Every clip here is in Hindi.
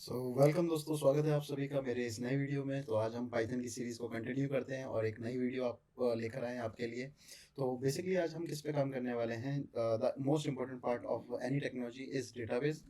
वेलकम दोस्तों, स्वागत है आप सभी का मेरे इस नए वीडियो में। तो आज हम पाइथन की सीरीज़ को कंटिन्यू करते हैं और एक नई वीडियो आप लेकर आए हैं आपके लिए। तो बेसिकली आज हम किस पे काम करने वाले हैं? The most important part of any technology is database.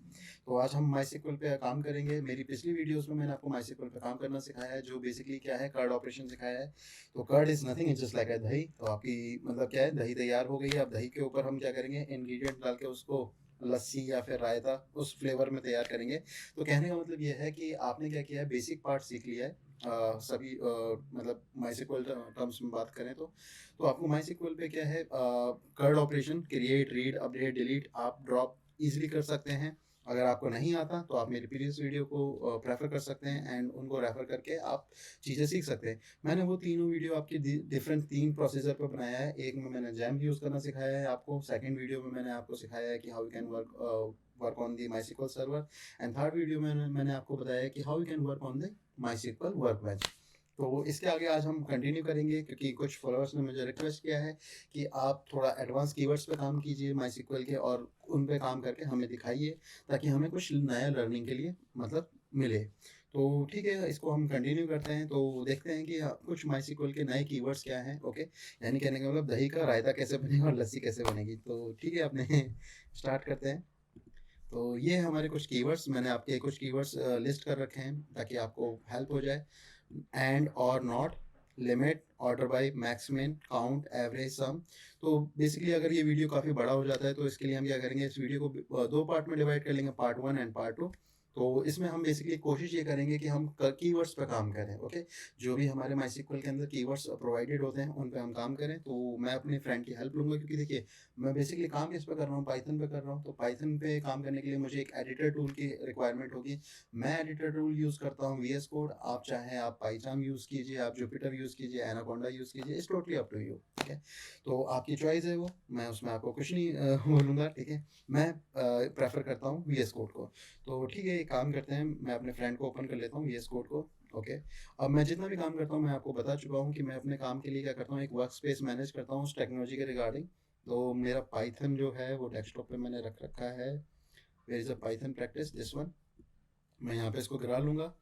तो आज हम माईएसक्यूएल पे काम करेंगे। मेरी पिछली वीडियोज़ में मैंने आपको माईएसक्यूएल पे काम करना सिखाया है, जो बेसिकली क्या है, कर्ड ऑपरेशन सिखाया है। तो curd is nothing, it's just like a dahi. तो आपकी मतलब क्या है, दही तैयार हो गई है। अब दही के ऊपर हम क्या करेंगे, इंग्रेडिएंट डाल के उसको लस्सी या फिर रायता उस फ्लेवर में तैयार करेंगे। तो कहने का मतलब ये है कि आपने क्या किया है, बेसिक पार्ट सीख लिया है। सभी मतलब माइस्क्ल टर्म्स में बात करें तो आपको माइस्क्ल पे क्या है, CRUD operation create, read, update, delete, आप ड्रॉप इजीली कर सकते हैं। अगर आपको नहीं आता तो आप मेरी प्रीवियस वीडियो को प्रेफर कर सकते हैं एंड उनको रेफर करके आप चीज़ें सीख सकते हैं। मैंने वो तीनों वीडियो आपकी डिफरेंट 3 प्रोसीजर पर बनाया है। एक में मैंने जैम यूज़ करना सिखाया है आपको, सेकंड वीडियो में मैंने आपको सिखाया है कि how you can work on the MySQL server, and third video में मैंने आपको बताया है कि how you can work on the MySQL workbench. तो इसके आगे आज हम कंटिन्यू करेंगे, क्योंकि कुछ फॉलोअर्स ने मुझे रिक्वेस्ट किया है कि आप थोड़ा एडवांस कीवर्ड्स पे काम कीजिए माईस्क्ल के, और उन पे काम करके हमें दिखाइए, ताकि हमें कुछ नया लर्निंग के लिए मतलब मिले। तो ठीक है, इसको हम कंटिन्यू करते हैं। तो देखते हैं कि कुछ माईस्क्ल के नए कीवर्ड्स क्या हैं। ओके, यानी कहने का मतलब दही का रायता कैसे बनेगा और लस्सी कैसे बनेगी। तो ठीक है, अपने स्टार्ट करते हैं। तो ये है हमारे कुछ कीवर्ड्स। मैंने आपके कुछ कीवर्ड्स लिस्ट कर रखे हैं ताकि आपको हेल्प हो जाए। एंड, और, not, limit, order by, maximum, count, average, sum. तो बेसिकली अगर ये वीडियो काफ़ी बड़ा हो जाता है तो इसके लिए हम क्या करेंगे, इस वीडियो को दो पार्ट में डिवाइड कर लेंगे, पार्ट 1 एंड पार्ट 2। तो इसमें हम बेसिकली कोशिश ये करेंगे कि हम कीवर्ड्स पे काम करें। ओके, जो भी हमारे माईस्क्ल के अंदर कीवर्ड्स प्रोवाइडेड होते हैं उन पे हम काम करें। तो मैं अपने फ्रेंड की हेल्प लूँगा, क्योंकि देखिए, मैं बेसिकली काम किस पे कर रहा हूँ, पाइथन पे कर रहा हूँ। तो पाइथन पे काम करने के लिए मुझे एक एडिटर टूल की रिक्वायरमेंट होगी। मैं एडिटर टूल यूज़ करता हूँ वीएस कोड। आप चाहें आप पाइचार्म यूज़ कीजिए, आप जुपिटर यूज़ कीजिए, एनाकोंडा यूज़ कीजिए, it's totally up to you. ठीक है, तो आपकी चॉइस है वो, मैं उसमें आपको कुछ नहीं बोलूँगा। ठीक है, मैं प्रेफर करता हूँ वीएस कोड को। तो ठीक है, एक काम करते हैं, मैं अपने फ्रेंड को ओपन कर लेता हूँ वीएस कोड को। ओके, अब मैं जितना भी काम करता हूँ मैं आपको बता चुका हूँ कि मैं अपने काम के लिए क्या करता हूँ, एक वर्क स्पेस मैनेज करता हूँ उस टेक्नोलॉजी के रिगार्डिंग। तो मेरा पाइथन जो है वो डेस्कटॉप पे मैंने रख रखा है। Where is a Python practice, this one. मैं यहाँ पे इसको गिरा लूँगा।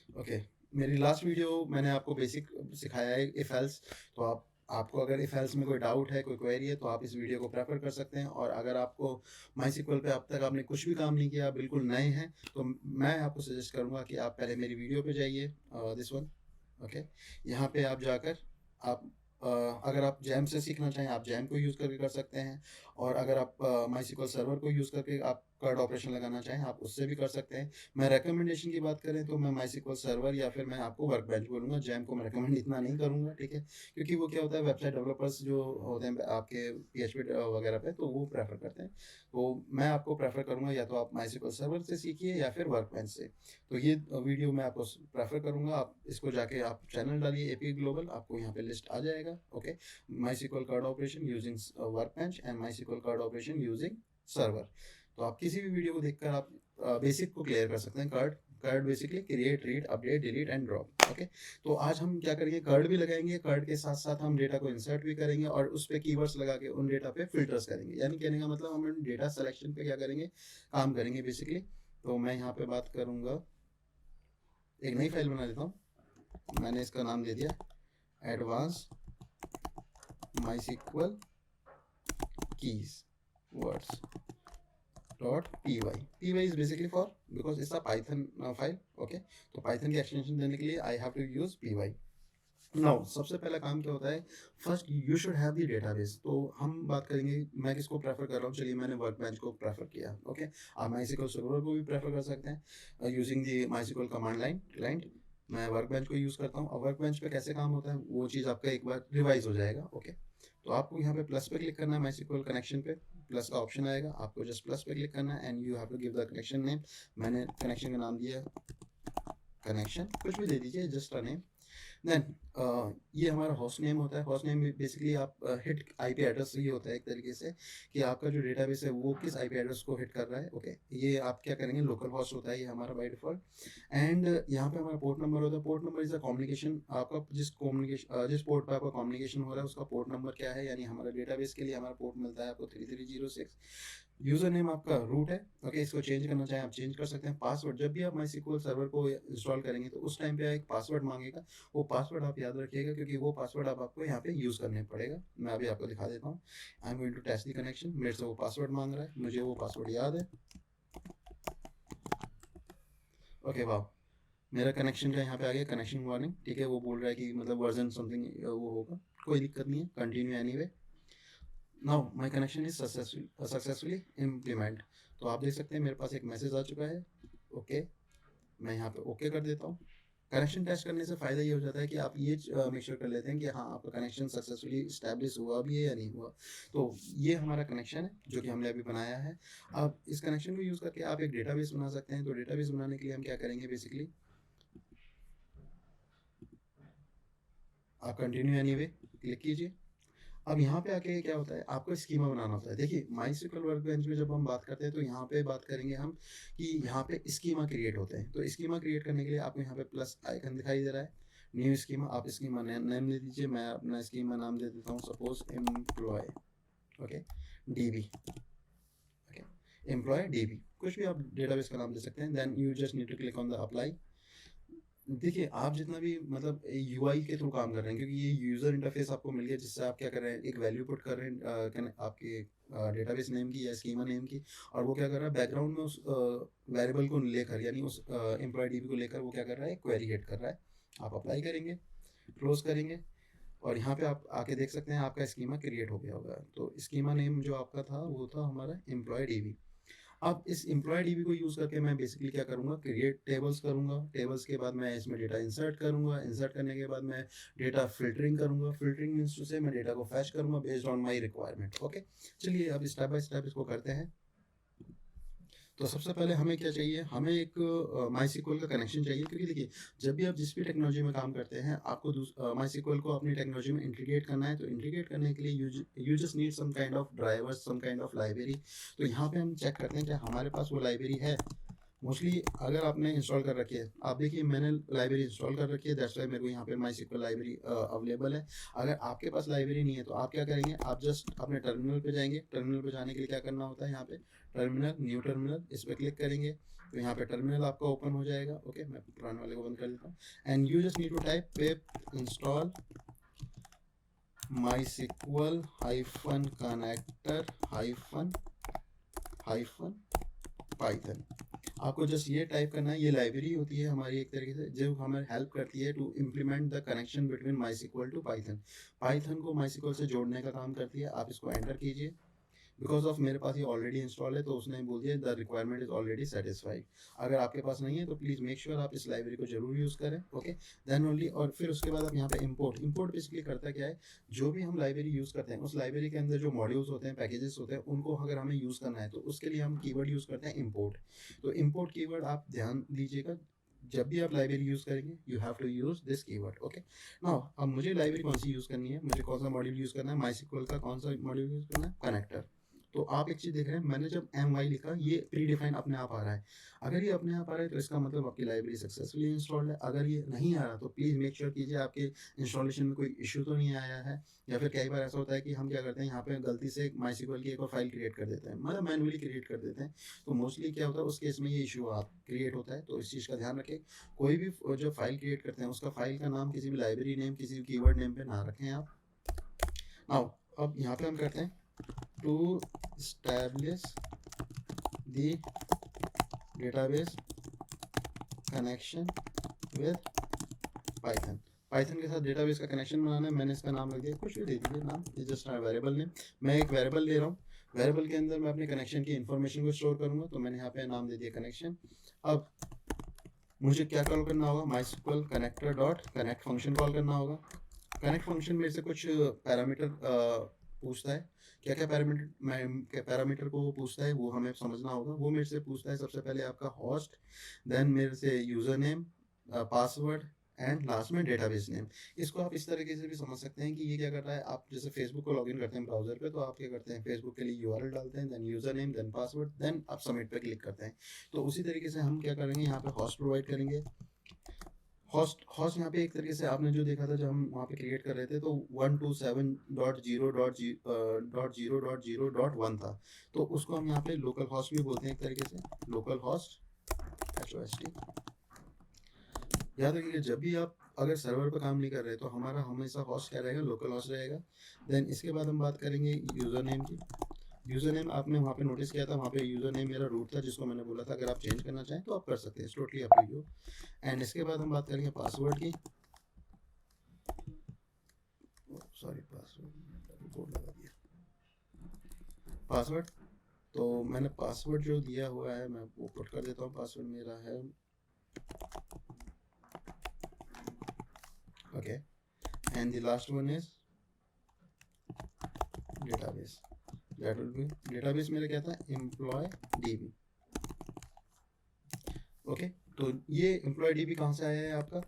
ओके, मेरी लास्ट वीडियो मैंने आपको बेसिक सिखाया है इफ़ एल्स। तो आपको अगर इफ़ एल्स में कोई डाउट है, कोई क्वेरी है, तो आप इस वीडियो को प्रेफर कर सकते हैं। और अगर आपको माईस्क्ल पे अब तक आपने कुछ भी काम नहीं किया, बिल्कुल नए हैं, तो मैं आपको सजेस्ट करूँगा कि आप पहले मेरी वीडियो पे जाइए, दिस वन। ओके, यहाँ पे आप जाकर आप अगर आप जैम से सीखना चाहें, आप जैम को यूज़ करके कर सकते हैं। और अगर आप माईस्क्ल सर्वर को यूज़ करके आप कर्ड ऑपरेशन लगाना चाहें, आप उससे भी कर सकते हैं। मैं रिकमेंडेशन की बात करें तो मैं माईस्क्ल सर्वर या फिर मैं आपको वर्कबेंच बोलूँगा, जैम को मैं रिकमेंड इतना नहीं करूँगा। ठीक है, क्योंकि वो क्या होता है, वेबसाइट डेवलपर्स जो होते हैं आपके पीएचपी वगैरह पे, तो वो प्रेफर करते हैं। तो मैं आपको प्रेफर करूँगा या तो आप माईस्क्ल सर्वर से सीखिए या फिर वर्कबेंच से। तो ये वीडियो मैं आपको प्रेफर करूँगा, आप इसको जाके आप चैनल डालिए एपी ग्लोबल, आपको यहाँ पे लिस्ट आ जाएगा। Okay, MySQL crud operation using workbench and MySQL crud operation using server. तो आप किसी भी वीडियो को देखकर आप बेसिक को क्लियर कर सकते हैं। Card card basically create, read, update, delete and drop. Okay, तो आज हम क्या करेंगे, कार्ड भी लगाएंगे, कार्ड के साथ साथ हम डेटा को इंसर्ट भी करेंगे और उस पर कीवर्ड्स लगा के उन डेटा पे फिल्टर्स करेंगे। यानी कहने का मतलब हम डेटा सिलेक्शन पे क्या करेंगे, काम करेंगे बेसिकली। तो मैं यहाँ पे बात करूँगा, एक नई फाइल बना देता हूँ। मैंने इसका नाम दे दिया advance MySQL keys words dot P Y. P Y is basically for, because it's a Python file. Okay, तो पाइथन की एक्सटेंशन देने के लिए I have to use P Y. Now सबसे पहला काम क्या होता है, first you should have the database. तो हम बात करेंगे, मैं किसको प्रेफर कर रहा हूँ, चलिए मैंने वर्कबेंच को प्रेफर किया। ओके, आप माईस्क्ल सर्वर को भी प्रेफर कर सकते हैं using the MySQL command line client. मैं वर्कबेंच को यूज़ करता हूँ। अब वर्कबेंच पे कैसे काम होता है वो चीज़ आपका एक बार रिवाइज हो जाएगा। ओके, तो आपको यहाँ पे प्लस पे क्लिक करना है, माईस्क्ल कनेक्शन पे प्लस का ऑप्शन आएगा, आपको जस्ट प्लस पे क्लिक करना है and you have to give the connection name. मैंने कनेक्शन का नाम दिया कनेक्शन, कुछ भी दे दीजिए, जस्ट अ नेम। देन ये हमारा होस्ट नेम होता है। होस्ट नेम बेसिकली आप हिट आईपी एड्रेस ही होता है एक तरीके से, कि आपका जो डेटाबेस है वो किस आईपी एड्रेस को हिट कर रहा है। ओके, ये आप क्या करेंगे, लोकल होस्ट होता है ये हमारा बाय डिफॉल्ट। एंड यहाँ पे हमारा पोर्ट नंबर होता है। Port number is a communication, आपका जिस पोर्ट पे आपका कम्युनिकेशन हो रहा है उसका पोर्ट नंबर क्या है, यानी हमारा डेटाबेस के लिए हमारा पोर्ट मिलता है आपको 3306। यूजर नेम आपका रूट है। ओके, इसको चेंज करना चाहें आप चेंज कर सकते हैं। पासवर्ड, जब भी आप MySQL सर्वर को इंस्टॉल करेंगे तो उस टाइम पे एक पासवर्ड मांगेगा, वो पासवर्ड आप याद रखिएगा, क्योंकि वो पासवर्ड आपको यहाँ पे यूज़ करने पड़ेगा। मैं अभी आपको दिखा देता हूँ। I am going to test the connection. मेरे से वो पासवर्ड मांग रहा है, मुझे वो पासवर्ड याद है। ओके, वाह, मेरा कनेक्शन का यहाँ पे आ गया कनेक्शन वार्निंग। ठीक है, वो बोल रहा है कि मतलब वर्जन समथिंग वो होगा, कोई दिक्कत नहीं है, continue anyway. Now my connection is successfully implement. तो आप देख सकते हैं मेरे पास एक मैसेज आ चुका है। ओके, मैं यहाँ पे ओके कर देता हूँ। कनेक्शन टेस्ट करने से फ़ायदा ये हो जाता है कि आप ये मेक श्योर कर लेते हैं कि हाँ, आपका कनेक्शन सक्सेसफुली इस्टेब्लिश हुआ भी है या नहीं हुआ। तो ये हमारा कनेक्शन है जो कि हमने अभी बनाया है। अब इस कनेक्शन को यूज़ करके आप एक डेटाबेस बना सकते हैं। तो डेटाबेस बनाने के लिए हम क्या करेंगे, बेसिकली आप कंटिन्यू एनीवे क्लिक कीजिए। अब यहाँ पे आके क्या होता है, आपको स्कीमा बनाना होता है। देखिए, MySQL वर्कबेंच में जब हम बात करते हैं तो यहाँ पे बात करेंगे हम कि यहाँ पे स्कीमा क्रिएट होते हैं। तो स्कीमा क्रिएट करने के लिए आपको यहाँ पे प्लस आइकन दिखाई दे रहा है, न्यू स्कीमा। आप स्कीमा नेम दे दीजिए। मैं अपना स्कीमा नाम दे देता हूँ, suppose employee. Okay, DB। Okay, employee DB, कुछ भी आप डेटाबेस का नाम दे सकते हैं। Then you just need to click on the apply. देखिए, आप जितना भी मतलब यूआई के थ्रू काम कर रहे हैं, क्योंकि ये यूज़र इंटरफेस आपको मिल गया जिससे आप क्या कर रहे हैं, एक वैल्यू पुट कर रहे हैं आपके डेटाबेस नेम की या स्कीमा नेम की, और वो क्या कर रहा है बैकग्राउंड में उस वेरिएबल को लेकर, यानी उस एम्प्लॉय DB को लेकर वो क्या कर रहा है, क्वेरी हिट कर रहा है। आप अप्लाई करेंगे, क्लोज करेंगे, और यहाँ पे आप आके देख सकते हैं आपका स्कीमा क्रिएट हो गया होगा। तो स्कीमा नेम जो आपका था वो था हमारा एम्प्लॉय DB। अब इस एम्प्लॉय DB को यूज़ करके मैं बेसिकली क्या करूँगा, क्रिएट टेबल्स करूँगा। टेबल्स के बाद मैं इसमें डेटा इंसर्ट करूँगा। इंसर्ट करने के बाद मैं डेटा फिल्टरिंग करूँगा। फिल्टरिंग मीन्स टू से मैं डेटा को फैच करूँगा based on my requirement. Okay, चलिए अब स्टेप बाय स्टेप इसको करते हैं। तो सबसे पहले हमें क्या चाहिए, हमें एक MySQL का कनेक्शन चाहिए, क्योंकि देखिए, जब भी आप जिस भी टेक्नोलॉजी में काम करते हैं आपको MySQL को अपनी टेक्नोलॉजी में इंटीग्रेट करना है। तो इंटीग्रेट करने के लिए you just need some kind of drivers, some kind of library. तो यहाँ पे हम चेक करते हैं कि हमारे पास वो लाइब्रेरी है। मोस्टली अगर आपने इंस्टॉल कर रखी है, आप देखिए मैंने लाइब्रेरी इंस्टॉल कर रखी है, दैट्स वाई मेरे को यहाँ पे MySQL लाइब्रेरी अवेलेबल है। अगर आपके पास लाइब्रेरी नहीं है तो आप क्या करेंगे, आप जस्ट अपने टर्मिनल पे जाएंगे। टर्मिनल पे जाने के लिए क्या करना होता है, यहाँ पे टर्मिनल, न्यू टर्मिनल, इस पर क्लिक करेंगे तो यहाँ पे टर्मिनल आपका ओपन हो जाएगा। ओके, मैं पुराने वाले को बंद कर देता हूँ। And you just need to type pip install MySQL hyphen connector hyphen hyphen python. आपको जस्ट ये टाइप करना है। ये लाइब्रेरी होती है हमारी एक तरीके से, जो हमें हेल्प करती है to implement the connection between MySQL to Python. Python को MySQL से जोड़ने का काम करती है। आप इसको एंटर कीजिए। बिकॉज ऑफ मेरे पास ये ऑलरेडी इंस्टॉल है तो उसने बोल दिया the requirement is already satisfied. अगर आपके पास नहीं है तो प्लीज़ मेक श्योर आप इस लाइब्रेरी को जरूर यूज़ करें। ओके, देन ओनली, और फिर उसके बाद आप यहाँ पे इंपोर्ट बेसिकली करता क्या है, जो भी हम लाइब्रेरी यूज़ करते हैं उस लाइब्रेरी के अंदर जो मॉड्यूल्स होते हैं, पैकेजेस होते हैं, उनको अगर हमें यूज़ करना है तो उसके लिए हम कीवर्ड यूज़ करते हैं इम्पोर्ट। तो इम्पोर्ट कीवर्ड आप ध्यान दीजिएगा, जब भी आप लाइब्रेरी यूज़ करेंगे you have to use this keyword. Okay, now अब मुझे लाइब्रेरी कौन सी यूज़ करनी है, मुझे कौन सा मॉड्यूल यूज़ करना है, MySQL का कौन सा मॉड्यूल यूज़ करना है, कनेक्टर। तो आप एक चीज़ देख रहे हैं, मैंने जब MY लिखा ये प्री डिफाइन अपने आप आ रहा है। अगर ये अपने आप आ रहा है तो इसका मतलब आपकी लाइब्रेरी सक्सेसफुली इंस्टॉल्ड है। अगर ये नहीं आ रहा तो प्लीज़ मेक श्योर कीजिए आपके इंस्टॉलेशन में कोई इशू तो नहीं आया है। या फिर कई बार ऐसा होता है कि हम क्या करते हैं, यहाँ पे गलती से MySQL की एक और फाइल क्रिएट कर देते हैं, मतलब मैनुअली क्रिएट कर देते हैं। तो मोस्टली क्या होता है उस केस में ये इशू आप क्रिएट होता है। तो इस चीज़ का ध्यान रखें, कोई भी जो फाइल क्रिएट करते हैं उसका फाइल का नाम किसी भी लाइब्रेरी नेम, किसी भी कीवर्ड नेम पे ना रखें आप। नाउ अब यहाँ पे हम करते हैं to establish the database connection with Python। Python के साथ डेटाबेस का कनेक्शन बनाना है। मैंने इसका नाम रख दिया, कुछ भी दे दीजिए नाम, ये जस्ट वेरिएबल नेम। मैं एक वेरिएबल ले रहा हूँ, वेरिएबल के अंदर मैं अपने कनेक्शन की इन्फॉर्मेशन को स्टोर करूँगा। तो मैंने यहाँ पे नाम दे दिया कनेक्शन। अब मुझे क्या कॉल करना होगा, MySQL connector dot connect function call करना होगा। कनेक्ट फंक्शन मेरे से कुछ पैरामीटर पूछता है। क्या क्या पैरामीटर को वो पूछता है वो हमें समझना होगा। वो मेरे से पूछता है सबसे पहले आपका होस्ट, देन मेरे से user name, password, and last में डेटाबेस नेम। इसको आप इस तरीके से भी समझ सकते हैं कि ये क्या कर रहा है, आप जैसे फेसबुक को लॉगिन करते हैं ब्राउजर पे, तो आप क्या करते हैं, फेसबुक के लिए यूआरएल डालते हैं, then user name, then password, then आप सबमिट पे क्लिक करते हैं। तो उसी तरीके से हम क्या करेंगे, यहाँ पे हॉस्ट प्रोवाइड करेंगे। हॉस्ट हॉस्ट यहाँ पे एक तरीके से आपने जो देखा था जब हम वहाँ पे क्रिएट कर रहे थे, तो 127.0.0.0.1 था, तो उसको हम यहाँ पे लोकल हॉस्ट भी बोलते हैं एक तरीके से, लोकल हॉस्ट HOST। याद रखिए जब भी आप अगर सर्वर पर काम नहीं कर रहे तो हमारा हमेशा हॉस्ट क्या रहेगा, लोकल हॉस्ट रहेगा। देन इसके बाद हम बात करेंगे यूज़र नेम की। यूज़र नेम आपने वहाँ पे नोटिस किया था, वहाँ पे यूज़र नेम मेरा रूट था जिसको मैंने बोला था अगर आप चेंज करना चाहें तो आप कर सकते हैं, totally up to you. And इसके बाद हम बात करेंगे पासवर्ड की। सॉरी, पासवर्ड कोड लगा दिया। पासवर्ड, तो मैंने पासवर्ड जो दिया हुआ है मैं वो पुट कर देता हूँ। पासवर्ड मेरा है okay, and the last one is database. That will B, database मेरा क्या था, एम्प्लॉय DB। ओके, तो ये एम्प्लॉय DB कहाँ से आया है आपका,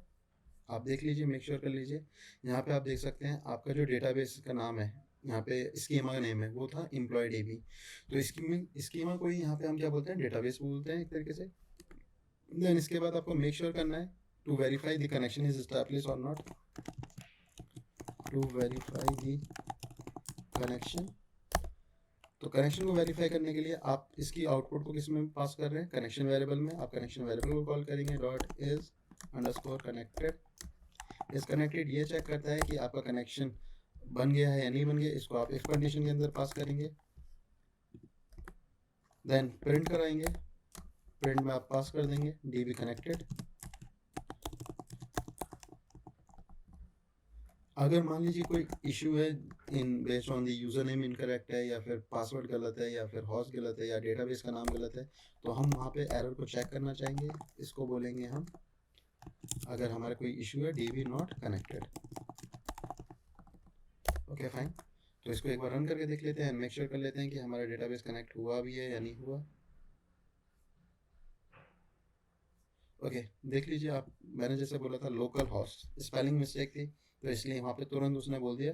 आप देख लीजिए, मेक श्योर कर लीजिए। यहाँ पे आप देख सकते हैं आपका जो डेटाबेस का नाम है, यहाँ पे स्कीमा का नेम है वो था एम्प्लॉय DB। तो स्कीमा को ही यहाँ पे हम क्या बोलते हैं, डेटाबेस बोलते हैं एक तरीके से। देन इसके बाद आपको मेक श्योर करना है to verify the connection is established और not, to verify the connection. तो कनेक्शन को वेरीफाई करने के लिए आप इसकी आउटपुट को किस में पास कर रहे हैं, कनेक्शन वेरिएबल में। आप कनेक्शन वेरिएबल को कॉल करेंगे डॉट इज अंडरस्कोर कनेक्टेड। इस कनेक्टेड ये चेक करता है कि आपका कनेक्शन बन गया है या नहीं बन गया, इसको आप इफ कंडीशन के अंदर पास करेंगे। देन प्रिंट कराएंगे, प्रिंट में आप पास कर देंगे DB कनेक्टेड। अगर मान लीजिए कोई इशू है in based on the user name incorrect है, या फिर पासवर्ड गलत है, या फिर हॉस्ट गलत है, या डेटाबेस का नाम गलत है, तो हम वहाँ पे एरर को चेक करना चाहेंगे। इसको बोलेंगे हम, अगर हमारा कोई इशू है DB not connected. Okay fine, तो इसको एक बार रन करके देख लेते हैं, मेक श्योर कर लेते हैं कि हमारा डेटाबेस कनेक्ट हुआ भी है या नहीं हुआ। ओके, देख लीजिए आप, मैंने जैसे बोला था लोकल हॉस्ट, स्पेलिंग मिस्टेक थी तो इसलिए वहाँ पे तुरंत उसने बोल दिया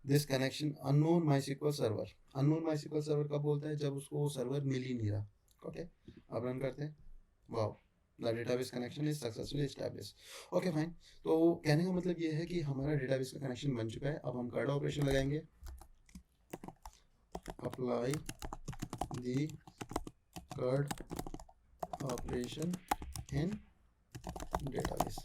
this connection unknown MySQL server. Unknown MySQL server कब बोलता है, जब उसको वो सर्वर मिल ही नहीं रहा। ओके, अब रन करते हैं। Wow, the database connection is successfully established. Okay fine, तो कहने का मतलब ये है कि हमारा डेटाबेस का कनेक्शन बन चुका है। अब हम कार्ड ऑपरेशन लगाएंगे, apply the card operation in database.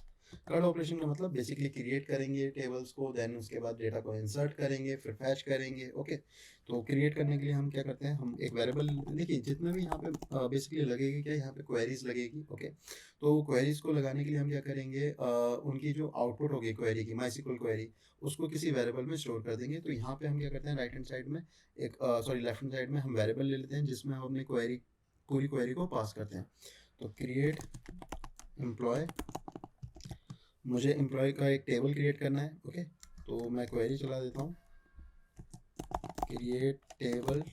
Card operation का मतलब बेसिकली क्रिएट करेंगे टेबल्स को, देन उसके बाद डेटा को इंसर्ट करेंगे, फिर फैच करेंगे। ओके, तो क्रिएट करने के लिए हम क्या करते हैं, हम एक वेरिएबल, देखिए जितना भी यहाँ पे बेसिकली लगेगी क्या, यहाँ पे क्वेरीज लगेगी। ओके, तो क्वेरीज को लगाने के लिए हम क्या करेंगे, उनकी जो आउटपुट होगी क्वेरी की, माईस्क्यूएल क्वेरी, उसको किसी वेरिएबल में स्टोर कर देंगे। तो यहाँ पे हम क्या करते हैं, राइट हैंड साइड में एक सॉरी लेफ्ट हैंड साइड में हम वेरिएबल ले लेते हैं जिसमें हम अपनी क्वेरी, पूरी क्वेरी को पास करते हैं। तो क्रिएट एम्प्लॉय, मुझे एम्प्लॉय का एक टेबल क्रिएट करना है। ओके, तो मैं क्वेरी चला देता हूँ, create table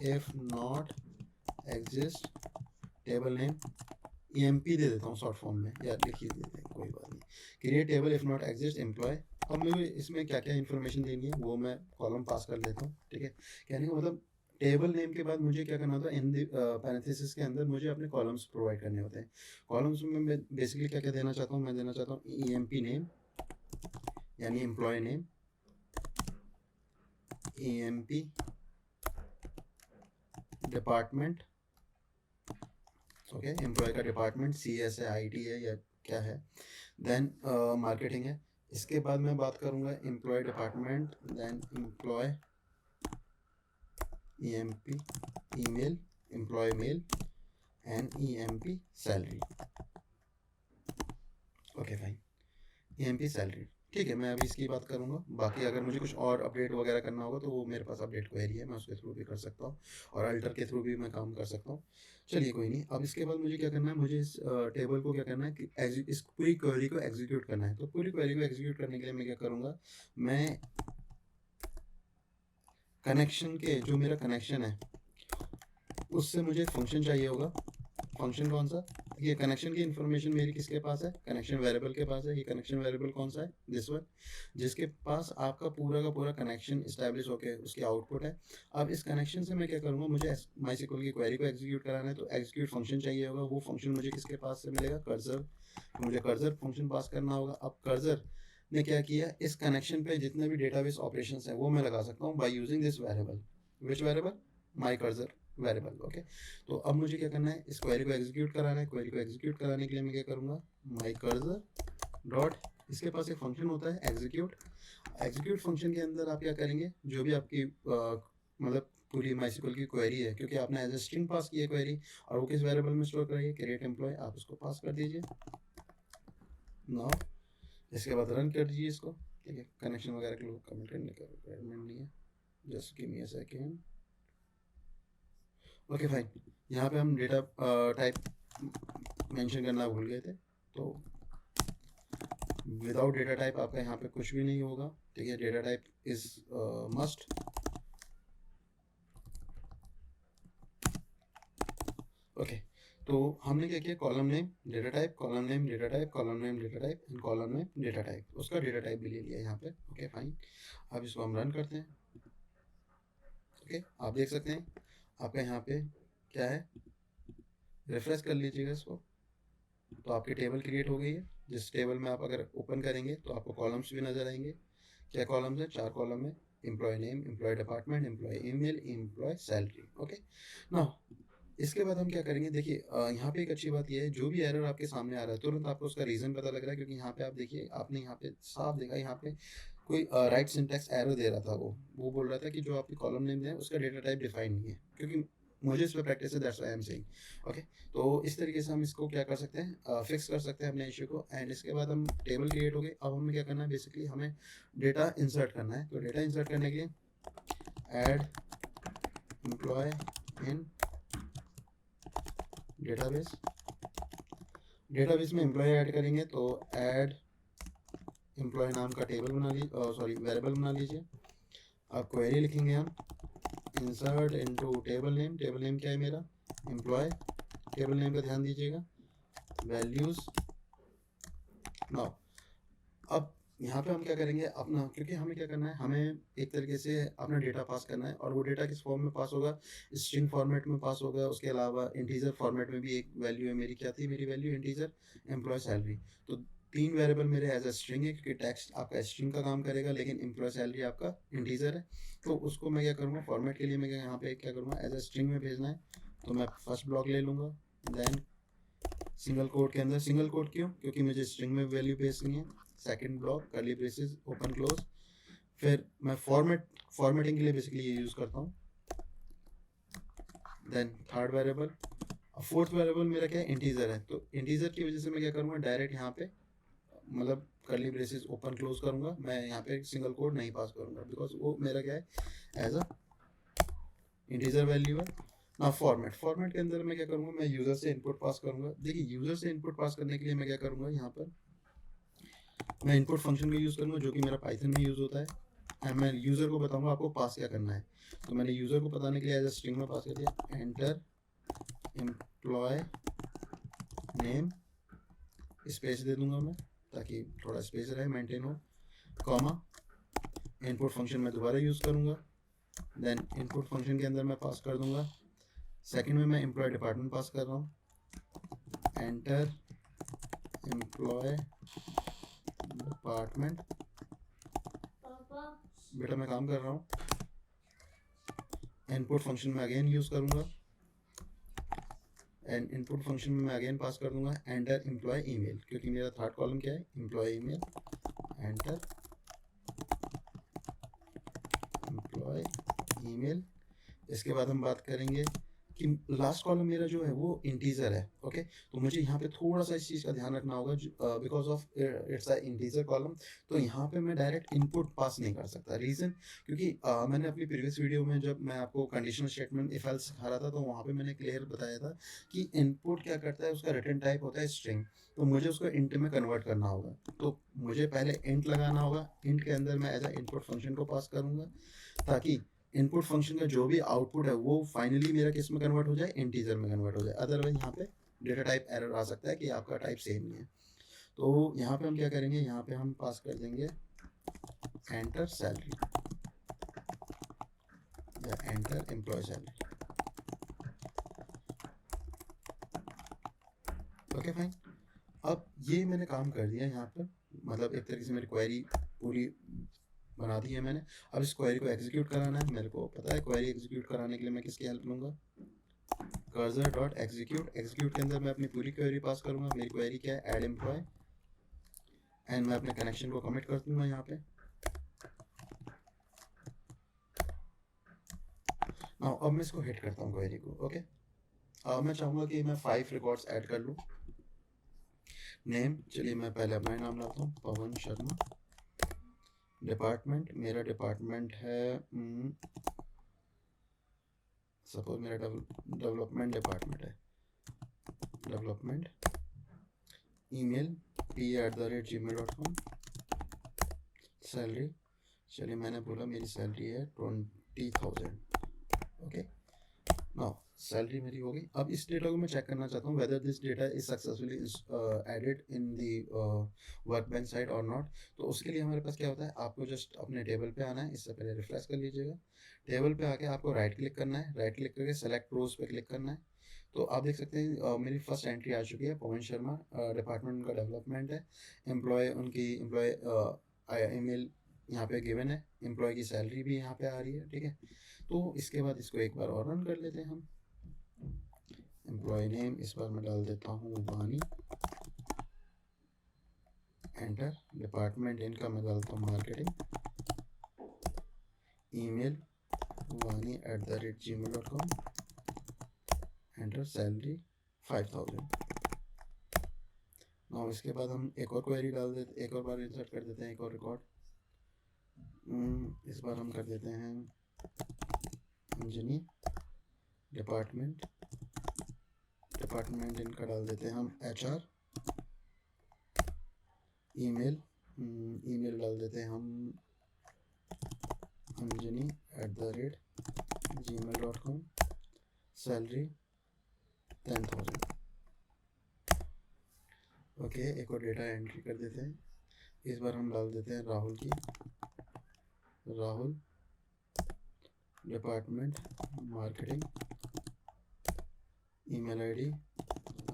if not exist, table name EMP दे देता हूँ शॉर्ट फॉर्म में, या लिखिए देते हैं कोई बात नहीं, create table if not exist employee. अब मुझे इसमें क्या क्या इन्फॉर्मेशन देनी है वो मैं कॉलम पास कर लेता हूँ। ठीक है, कहने का मतलब टेबल नेम के बाद मुझे क्या करना होता है, इन द पैरेंथेसिस के अंदर मुझे अपने कॉलम्स प्रोवाइड करने होते हैं। कॉलम्स में मैं बेसिकली क्या क्या देना चाहता हूँ, मैं देना चाहता हूँ EMP नेम यानी employee name, EMP department, okay, employee का डिपार्टमेंट CS है, IT है या क्या है, देन मार्केटिंग है। इसके बाद मैं बात करूँगा employee department, then employee EMP email, employee mail and EMP salary. Okay fine, EMP salary, ठीक है। मैं अभी इसकी बात करूँगा, बाकी अगर मुझे कुछ और अपडेट वगैरह करना होगा तो वो मेरे पास अपडेट क्वेरी है, मैं उसके थ्रू भी कर सकता हूँ, और अल्टर के थ्रू भी मैं काम कर सकता हूँ। चलिए कोई नहीं, अब इसके बाद मुझे क्या करना है, मुझे इस टेबल को क्या करना है कि इस पूरी क्वेरी को एग्जीक्यूट करना है। तो पूरी क्वेरी को एग्जीक्यूट करने के लिए मैं क्या करूँगा, मैं कनेक्शन के, जो मेरा कनेक्शन है उससे मुझे फंक्शन चाहिए होगा। फंक्शन कौन सा, ये कनेक्शन की इन्फॉर्मेशन मेरी किसके पास है, कनेक्शन वेरिएबल के पास है। ये कनेक्शन वेरिएबल कौन सा है, दिस वन, जिसके पास आपका पूरा का पूरा कनेक्शन इस्टेब्लिश होकर उसकी आउटपुट है। अब इस कनेक्शन से मैं क्या करूँगा, मुझे माईएसक्यूएल की क्वेरी को एग्जीक्यूट कराना है, तो एग्जीक्यूट फंक्शन चाहिए होगा। वो फंक्शन मुझे किसके पास से मिलेगा, कर्सर, मुझे कर्सर फंक्शन पास करना होगा। अब कर्सर ने क्या किया, इस कनेक्शन पे जितने भी डेटाबेस ऑपरेशंस हैं वो मैं लगा सकता हूँ by using this variable, which variable, my cursor variable. Okay, तो अब मुझे क्या करना है, इस क्वेरी को एग्जीक्यूट कराना है। क्वेरी को एग्जीक्यूट कराने के लिए मैं क्या करूँगा, माई कर्सर डॉट, इसके पास एक फंक्शन होता है एग्जीक्यूट। एग्जीक्यूट फंक्शन के अंदर आप क्या करेंगे, जो भी आपकी मतलब पूरी माईएसक्यूएल की क्वेरी है, क्योंकि आपने एज ए स्ट्रिंग पास की है क्वेरी, और वो किस वेरिएबल में स्टोर करिए, क्रिएट एम्प्लॉय, आप उसको पास कर दीजिए। नाउ इसके बाद रन कर दीजिए इसको। ठीक है, कनेक्शन वगैरह के लोग कमेंट करने का रिक्वायरमेंट नहीं है, just give me a second. Okay fine, यहाँ पे हम डेटा टाइप मेंशन करना भूल गए थे, तो विदाउट डेटा टाइप आपका यहाँ पे कुछ भी नहीं होगा। ठीक है, data type is must. Okay, तो हमने क्या किया, column name data type, column name data type, column name data type and column name data type, उसका डेटा टाइप भी ले लिया यहाँ पे। ओके फाइन, अब इसको हम रन करते हैं। ओके, आप देख सकते हैं आपका यहाँ पे क्या है, रिफ्रेश कर लीजिएगा इसको, तो आपकी टेबल क्रिएट हो गई है, जिस टेबल में आप अगर ओपन करेंगे तो आपको कॉलम्स भी नजर आएंगे। क्या कॉलम्स है, 4 कॉलम है, employee name, employee department, employee email, employee salary. Okay, now इसके बाद हम क्या करेंगे, देखिए यहाँ पे एक अच्छी बात यह है, जो भी एरर आपके सामने आ रहा है तुरंत आपको उसका रीज़न पता लग रहा है, क्योंकि यहाँ पे आप देखिए, आपने यहाँ पे साफ देखा, यहाँ पे कोई राइट सिंटैक्स एरर दे रहा था। वो बोल रहा था कि जो आपकी कॉलम नेम है उसका डेटा टाइप डिफाइन नहीं है, क्योंकि मुझे इस पर प्रैक्टिस है, that's why I am saying. Okay, तो इस तरीके से हम इसको क्या कर सकते हैं, फिक्स कर सकते हैं अपने इश्यू को। एंड इसके बाद हम टेबल क्रिएट हो गए, अब हमें क्या करना है, बेसिकली हमें डेटा इंसर्ट करना है। तो डेटा इंसर्ट करने के लिए add employee in database, database में एम्प्लॉय ऐड करेंगे, तो ऐड एम्प्लॉय नाम का टेबल बना लीजिए, सॉरी वेरिएबल बना लीजिए। अब क्वेरी लिखेंगे हम, insert into table name, table name क्या है मेरा, एम्प्लॉय, टेबल नेम का ध्यान दीजिएगा, वैल्यूज। नाउ अब यहाँ पे हम क्या करेंगे अपना, क्योंकि हमें क्या करना है, हमें एक तरीके से अपना डेटा पास करना है, और वो डेटा किस फॉर्म में पास होगा, स्ट्रिंग फॉर्मेट में पास होगा। उसके अलावा इंटीजर फॉर्मेट में भी एक वैल्यू है मेरी, क्या थी मेरी वैल्यू, इंटीजर, एम्प्लॉय सैलरी। तो 3 वेरिएबल मेरे एज अ स्ट्रिंग है, क्योंकि टेक्स्ट आपका स्ट्रिंग का काम करेगा, लेकिन एम्प्लॉय सैलरी आपका इंटीजर है। तो उसको मैं क्या करूँगा, फॉर्मेट के लिए मैं यहाँ पे क्या करूँगा, एज अ स्ट्रिंग में भेजना है, तो मैं फर्स्ट ब्लॉक ले लूँगा, देन सिंगल कोट के अंदर, सिंगल कोट क्यों, क्योंकि मुझे स्ट्रिंग में वैल्यू भेजनी है। Second block curly braces open close, फिर मैं फॉर्मेटिंग के लिए बेसिकली ये यूज़ करता हूँ। Then third variable, fourth variable मेरा क्या है, इंटीजर है, तो इंटीजर की वजह से मैं क्या करूँगा, डायरेक्ट यहाँ पे मतलब कर्ली ब्रेसेस ओपन क्लोज करूँगा, मैं यहाँ पे सिंगल कोड नहीं पास करूँगा, बिकॉज वो मेरा क्या है, एज अ इंटीजर वैल्यू है ना। फॉर्मेट के अंदर मैं क्या करूँगा, मैं यूज़र से इनपुट पास करूँगा। देखिए, यूज़र से इनपुट पास करने के लिए मैं क्या करूँगा, यहाँ पर मैं इनपुट फंक्शन का यूज़ करूँगा, जो कि मेरा पाइथन में यूज़ होता है, एंड मैं यूज़र को बताऊँगा आपको पास क्या करना है। तो मैंने यूज़र को बताने के लिए एज अ स्ट्रिंग में पास कर दिया, एंटर एम्प्लॉय नेम, स्पेस दे दूंगा मैं, ताकि थोड़ा स्पेस रहे, मेंटेन हो, कॉमा, इनपुट फंक्शन में दोबारा यूज़ करूँगा। देन इनपुट फंक्शन के अंदर मैं पास कर दूंगा, सेकंड में मैं एम्प्लॉय डिपार्टमेंट पास कर रहा हूँ, एंटर एम्प्लॉय डिपार्टमेंट, बेटा मैं काम कर रहा हूँ। इनपुट फंक्शन में अगेन यूज़ करूँगा, एंड इनपुट फंक्शन में मैं अगेन पास कर दूंगा, एंटर एम्प्लॉय ईमेल, क्योंकि मेरा थर्ड कॉलम क्या है, employee email, enter employee email. इसके बाद हम बात करेंगे कि लास्ट कॉलम मेरा जो है वो इंटीजर है। ओके, तो मुझे यहाँ पे थोड़ा सा इस चीज़ का ध्यान रखना होगा, because of it's a integer column, तो यहाँ पे मैं डायरेक्ट इनपुट पास नहीं कर सकता। रीज़न, क्योंकि मैंने अपनी प्रीवियस वीडियो में जब मैं आपको कंडीशनल स्टेटमेंट इफ एल्स सिखा रहा था, तो वहाँ पे मैंने क्लियर बताया था कि इनपुट क्या करता है, उसका रिटर्न टाइप होता है स्ट्रिंग, तो मुझे उसको इंट में कन्वर्ट करना होगा। तो मुझे पहले इंट लगाना होगा, इंट के अंदर मैं एज अ इनपुट फंक्शन को पास करूँगा, ताकि इनपुट फंक्शन का जो भी आउटपुट है वो फाइनली मेरा किस में कन्वर्ट हो जाए, इंटीजर में कन्वर्ट हो जाए। अदरवाइज यहाँ पे डेटा टाइप एरर आ सकता है कि आपका टाइप सेम नहीं है। तो यहाँ पे हम क्या करेंगे, यहाँ पे हम पास कर देंगे एंटर सैलरी या enter employee salary. Okay fine. अब ये मैंने काम कर दिया यहाँ पर, मतलब एक तरीके से मेरी क्वेरी पूरी बना दी है मैंने। अब इस क्वेरी को एग्जीक्यूट कराना है, मेरे को पता है क्वेरी एग्जीक्यूट कराने के लिए मैं किसकी हेल्प लूँगा, कर्सर डॉट एग्जीक्यूट। एग्जीक्यूट के अंदर मैं अपनी पूरी क्वेरी पास करूँगा। मेरी क्वेरी क्या है, ऐड एम्प्लॉय, एंड मैं अपने कनेक्शन को कमिट कर दूँगा यहाँ पे। अब मैं इसको हिट करता हूँ क्वेरी को। ओके, अब मैं चाहूँगा कि मैं 5 रिकॉर्ड्स ऐड कर लूँ। नेम, चलिए मैं पहले अपना नाम लाता हूँ, पवन शर्मा। डिपार्टमेंट, मेरा डिपार्टमेंट है सपोज मेरा डेवलपमेंट डिपार्टमेंट है, डेवलपमेंट। Email p@gmail.com। सैलरी, चलिए मैंने बोला मेरी सैलरी है 20,000। ओके, नाउ सैलरी मेरी हो गई। अब इस डेटा को मैं चेक करना चाहता हूँ whether this data is successfully added in the workbench side और नॉट। तो उसके लिए हमारे पास क्या होता है, आपको जस्ट अपने टेबल पे आना है। इससे पहले रिफ्रेश कर लीजिएगा। टेबल पे आके आपको राइट क्लिक करना है, राइट क्लिक करके सेलेक्ट रोज पे क्लिक करना है। तो आप देख सकते हैं मेरी फर्स्ट एंट्री आ चुकी है, पवन शर्मा। डिपार्टमेंट उनका डेवलपमेंट है। एम्प्लॉय उनकी एम्प्लॉय ईमेल यहाँ पे गिवन है। एम्प्लॉय की सैलरी भी यहाँ पे आ रही है। ठीक है, तो इसके बाद इसको एक बार और रन कर लेते हैं हम। एम्प्लॉय नेम इस बार मैं डाल देता हूँ वानी, एंटर। डिपार्टमेंट इनका मैं डालता हूँ marketing. Email wani@gmail.com, enter. Salary 5,000। Now इसके बाद हम एक और क्वेरी डाल देते, एक और बार इंसर्ट कर देते हैं एक और रिकॉर्ड। इस बार हम कर देते हैं इंजीनियर। डिपार्टमेंट, डिपार्टमेंट इनका डाल देते हैं हम HR। ईमेल, ईमेल डाल देते हैं हम anjani@gmail.com। सैलरी 10,000। ओके, एक और डेटा एंट्री कर देते हैं। इस बार हम डाल देते हैं राहुल की, Rahul. Department marketing. Email ID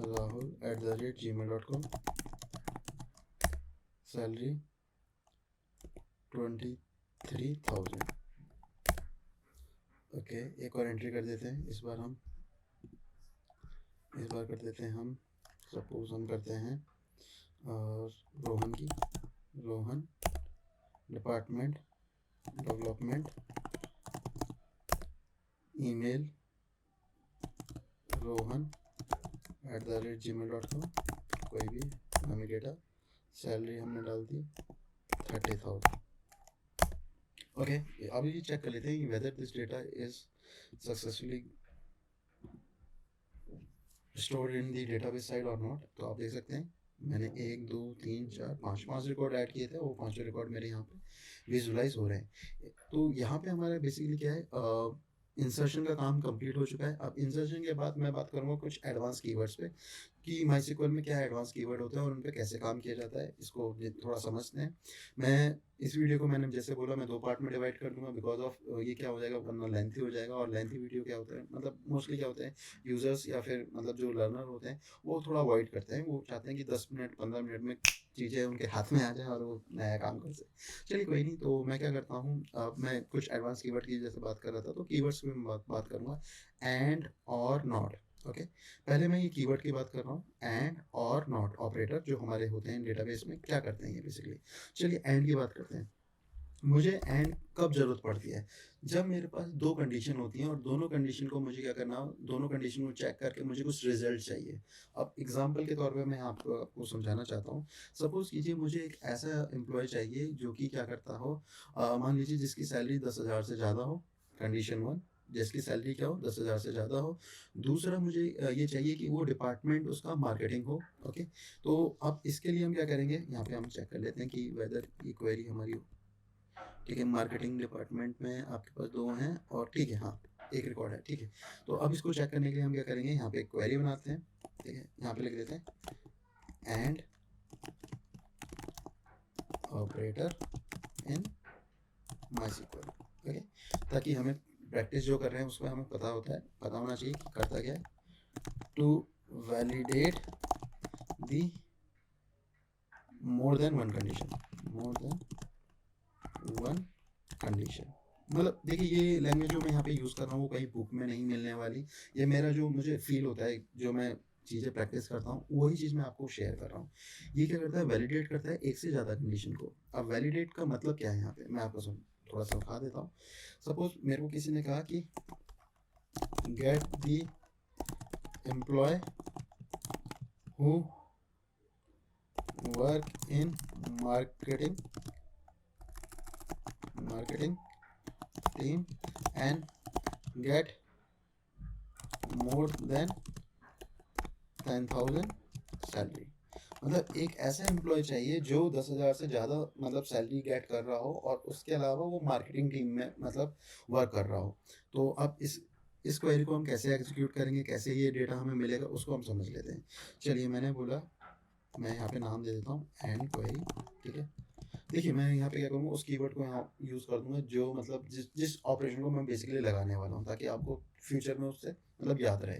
rahul@gmail.com। Salary 23,000। Okay, एक और एंट्री कर देते हैं। इस बार कर देते हैं हम, सपोज हम करते हैं रोहन की, Rohan. Department development. Email rohan@gmail.com, कोई भी नामी डेटा। सैलरी हमने डाल दी 30,000। ओके, अब ये चेक कर लेते हैं कि weather this data is successfully stored in the database side और नॉट। तो आप देख सकते हैं मैंने 1 2 3 4 5 रिकॉर्ड ऐड किए थे, वो 5 रिकॉर्ड मेरे यहाँ पे विजुलाइज हो रहे हैं। तो यहाँ पे हमारा बेसिकली क्या है, इंसर्शन का काम कंप्लीट हो चुका है। अब इंसर्शन के बाद मैं बात करूँगा कुछ एडवांस कीवर्ड्स पे कि माइस्क्ल में क्या एडवांस कीवर्ड होते हैं और उन पे कैसे काम किया जाता है, इसको थोड़ा समझते हैं। मैं इस वीडियो को मैंने जैसे बोला मैं 2 पार्ट में डिवाइड कर दूंगा, बिकॉज ऑफ ये क्या हो जाएगा वरना लेंथी हो जाएगा। और लेंथी वीडियो क्या होता है, मतलब मोस्टली क्या होता है, यूजर्स या फिर मतलब जो लर्नर होते हैं वो थोड़ा अवॉइड करते हैं। वो चाहते हैं कि 10 मिनट 15 मिनट में चीज़ें उनके हाथ में आ जाए और वो नया काम कर सके। चलिए कोई नहीं, तो मैं क्या करता हूँ, मैं कुछ एडवांस कीवर्ड की जैसे बात कर रहा था, तो कीवर्ड्स में बात करूँगा एंड और नॉट। ओके, पहले मैं ये कीवर्ड की बात कर रहा हूँ। एंड और नॉट ऑपरेटर जो हमारे होते हैं डेटाबेस में क्या करते हैं ये बेसिकली। चलिए एंड की बात करते हैं। मुझे एंड कब ज़रूरत पड़ती है, जब मेरे पास 2 कंडीशन होती हैं और दोनों कंडीशन को मुझे क्या करना, दोनों कंडीशन को चेक करके मुझे कुछ रिजल्ट चाहिए। अब एग्जांपल के तौर पे मैं आपको समझाना चाहता हूँ। सपोज कीजिए मुझे एक ऐसा एम्प्लॉय चाहिए जो कि क्या करता हो, मान लीजिए जिसकी सैलरी 10,000 से ज़्यादा हो, कंडीशन 1। जिसकी सैलरी क्या हो, 10,000 से ज़्यादा हो। दूसरा मुझे ये चाहिए कि वो डिपार्टमेंट उसका मार्केटिंग हो। ओके, तो अब इसके लिए हम क्या करेंगे, यहाँ पे हम चेक कर लेते हैं कि वेदर ये क्वेरी हमारी ठीक है, मार्केटिंग डिपार्टमेंट में आपके पास 2 हैं और ठीक है, हाँ, 1 रिकॉर्ड है, ठीक है। तो अब इसको चेक करने के लिए हम क्या करेंगे, यहाँ पे एक क्वेरी बनाते हैं, ठीक है, यहाँ पे लिख देते हैं एंड ऑपरेटर इन माईस्क्ल, ओके, ताकि हमें प्रैक्टिस जो कर रहे हैं उसमें हमें पता होना चाहिए कि करता क्या है, to validate the more than one condition. मतलब देखिए, ये लैंग्वेज जो मैं यहाँ पे यूज़ कर रहा हूँ वो कहीं बुक में नहीं मिलने वाली, ये मेरा जो मुझे फील होता है, जो मैं चीज़ें प्रैक्टिस करता हूँ वही चीज़ मैं आपको शेयर कर रहा हूँ। ये क्या करता है, वैलिडेट करता है एक से ज़्यादा कंडीशन को। अब वैलिडेट का मतलब क्या है यहाँ पे, मैं आपको थोड़ा सा समझा देता हूँ। सपोज मेरे को किसी ने कहा कि get the employee who work in marketing team and get more than 10,000 salary. मतलब एक ऐसा एम्प्लॉय चाहिए जो 10,000 से ज़्यादा मतलब सैलरी गेट कर रहा हो और उसके अलावा वो मार्केटिंग टीम में मतलब वर्क कर रहा हो। तो अब इस क्वेरी को हम कैसे एग्जीक्यूट करेंगे, कैसे ये डेटा हमें मिलेगा, उसको हम समझ लेते हैं। चलिए, मैंने बोला, मैं यहाँ पे नाम दे देता हूँ एंड क्वेरी, ठीक है। देखिए, मैं यहाँ पे क्या करूँगा, उस कीवर्ड को यहाँ यूज़ कर दूंगा जो मतलब जिस जिस ऑपरेशन को मैं बेसिकली लगाने वाला हूँ, ताकि आपको फ्यूचर में उससे मतलब याद रहे।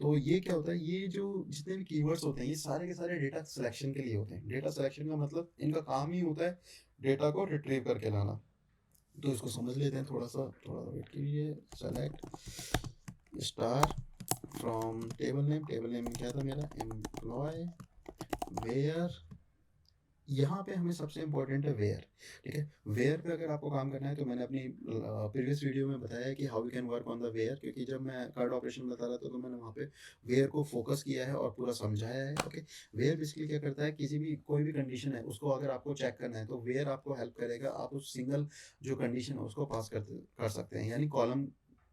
तो ये क्या होता है, ये जो जितने भी कीवर्ड्स होते हैं ये सारे के सारे डेटा सिलेक्शन के लिए होते हैं। डेटा सिलेक्शन का मतलब इनका काम ही होता है डेटा को रिट्रीव करके लाना। तो इसको समझ लेते हैं, थोड़ा वेट कीजिए। Select star from table name क्या था मेरा, एम्प्लॉय वेयर। यहाँ पे हमें सबसे इम्पोर्टेंट है वेयर, ठीक है। वेयर पे अगर आपको काम करना है तो मैंने अपनी प्रीवियस वीडियो में बताया है कि how you can work on the where, क्योंकि जब मैं कार्ड ऑपरेशन बता रहा था तो मैंने वहाँ पे वेयर को फोकस किया है और पूरा समझाया है, ओके। वेयर बेसिकली क्या करता है, कोई भी कंडीशन है उसको अगर आपको चेक करना है तो वेयर आपको हेल्प करेगा। आप उस सिंगल जो कंडीशन है उसको पास कर सकते हैं, यानी कॉलम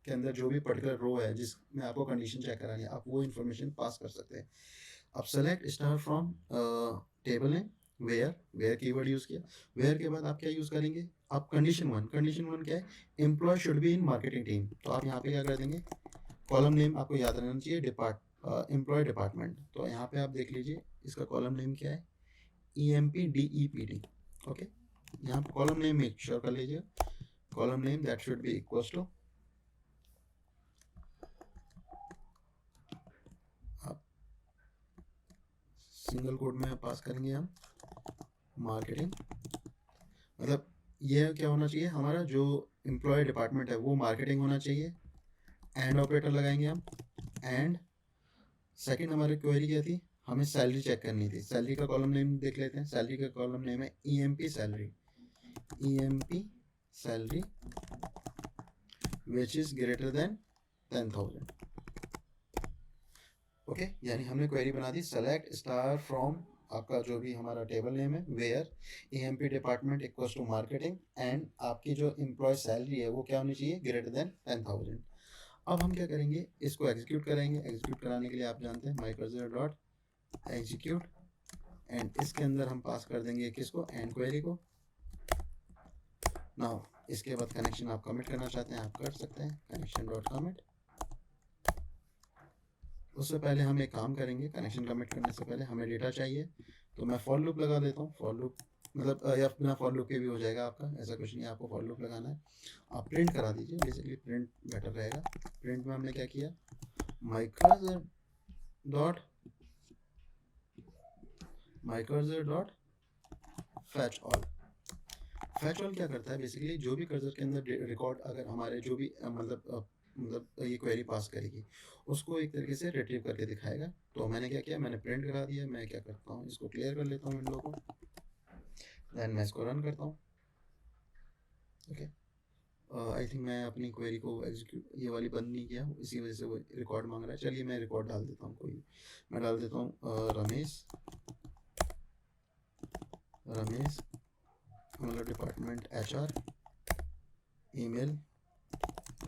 के अंदर जो भी पर्टिकुलर रो है जिसमें आपको कंडीशन चेक करानी है, आप वो इन्फॉर्मेशन पास कर सकते हैं। अब select star from table name where keyword use किया। वेयर के बाद आप क्या यूज करेंगे, आप कंडीशन वन क्या है, employee should be in marketing team. तो आप यहाँ पे क्या कर देंगे, कॉलम नेम आपको याद रहना चाहिए एम्प्लॉय डिपार्टमेंट। तो यहाँ पे आप देख लीजिए इसका कॉलम नेम क्या है, EMPDEPD, ओके। यहाँ पे कॉलम नेम मेक श्योर कर लीजिए, column name that should be equals to, single code में पास करेंगे हम मार्केटिंग। मतलब ये क्या होना चाहिए, हमारा जो एम्प्लॉय डिपार्टमेंट है वो मार्केटिंग होना चाहिए। एंड ऑपरेटर लगाएंगे हम, एंड सेकंड हमारी क्वेरी क्या थी, हमें सैलरी चेक करनी थी। सैलरी का कॉलम नेम देख लेते हैं, सैलरी का कॉलम नेम है EMP salary which is greater than 10,000, okay. यानी हमने क्वेरी बना दी, सेलेक्ट स्टार फ्रॉम आपका जो भी हमारा टेबल नेम है where EMP department equals to marketing, and आपकी जो एम्प्लॉय सैलरी है वो क्या होनी चाहिए, ग्रेटर देन 10,000। अब हम क्या करेंगे, इसको एग्जीक्यूट कराएंगे। एग्जीक्यूट कराने के लिए आप जानते हैं माइक्रोजर डॉट एग्जीक्यूट, एंड इसके अंदर हम पास कर देंगे किसको, एंड क्वेरी को। नाउ इसके बाद कनेक्शन आप कमिट करना चाहते हैं आप कर सकते हैं, कनेक्शन डॉट कमिट। उससे पहले हम एक काम करेंगे, कनेक्शन कमिट करने से पहले हमें डेटा चाहिए, तो मैं फॉर लूप लगा देता हूँ। फॉर लूप मतलब या बिना फॉर लूप के भी हो जाएगा आपका, ऐसा कुछ नहीं है, आपको फॉर लूप लगाना है। आप प्रिंट करा दीजिए, बेसिकली प्रिंट बेटर रहेगा। प्रिंट में हमने क्या किया, my cursor dot fetch all. Fetch all क्या करता है, बेसिकली जो भी कर्सर के अंदर रिकॉर्ड अगर हमारे जो भी मतलब ये क्वेरी पास करेगी उसको एक तरीके से रिट्रीव करके दिखाएगा। तो मैंने क्या किया, मैंने प्रिंट करा दिया। मैं क्या करता हूँ, इसको क्लियर कर लेता हूँ विंडो को, देन मैं इसको रन करता हूँ, ओके। आई थिंक मैं अपनी क्वेरी को एग्जीक्यूट ये वाली बंद नहीं किया, इसी वजह से वो रिकॉर्ड मांग रहा है। चलिए मैं रिकॉर्ड डाल देता हूँ, कोई मैं डाल देता हूँ रमेश मतलब department HR, email